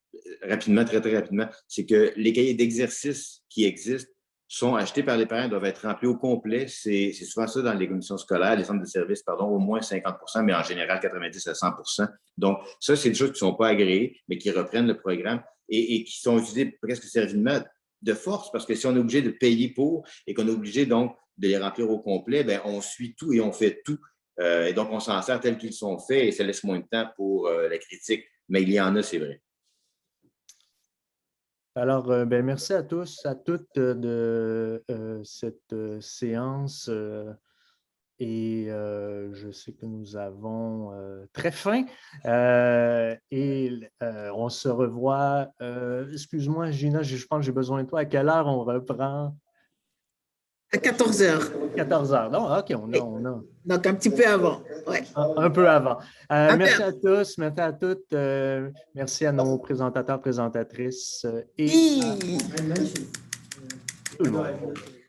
rapidement, très, très rapidement, c'est que les cahiers d'exercice qui existent sont achetés par les parents, doivent être remplis au complet. C'est souvent ça dans les commissions scolaires, les centres de services, pardon, au moins 50 %, mais en général 90 à 100 %. Donc, ça, c'est des choses qui ne sont pas agréées, mais qui reprennent le programme et qui sont utilisées presque servilement de force, parce que si on est obligé de payer pour et qu'on est obligé donc de les remplir au complet, bien, on suit tout et on fait tout. Et donc, on s'en sert tels qu'ils sont faits et ça laisse moins de temps pour la critique. Mais il y en a, c'est vrai. Alors, ben, merci à tous, à toutes de cette séance. Et je sais que nous avons très faim. Et on se revoit. Excuse-moi, Gina, je pense que j'ai besoin de toi. À quelle heure on reprend? À 14 heures. 14 heures. Non, OK, on a. Donc, un petit peu avant. Ouais. Un peu avant. Merci à tous, merci à toutes. Merci à nos présentateurs, présentatrices. Et tout le monde.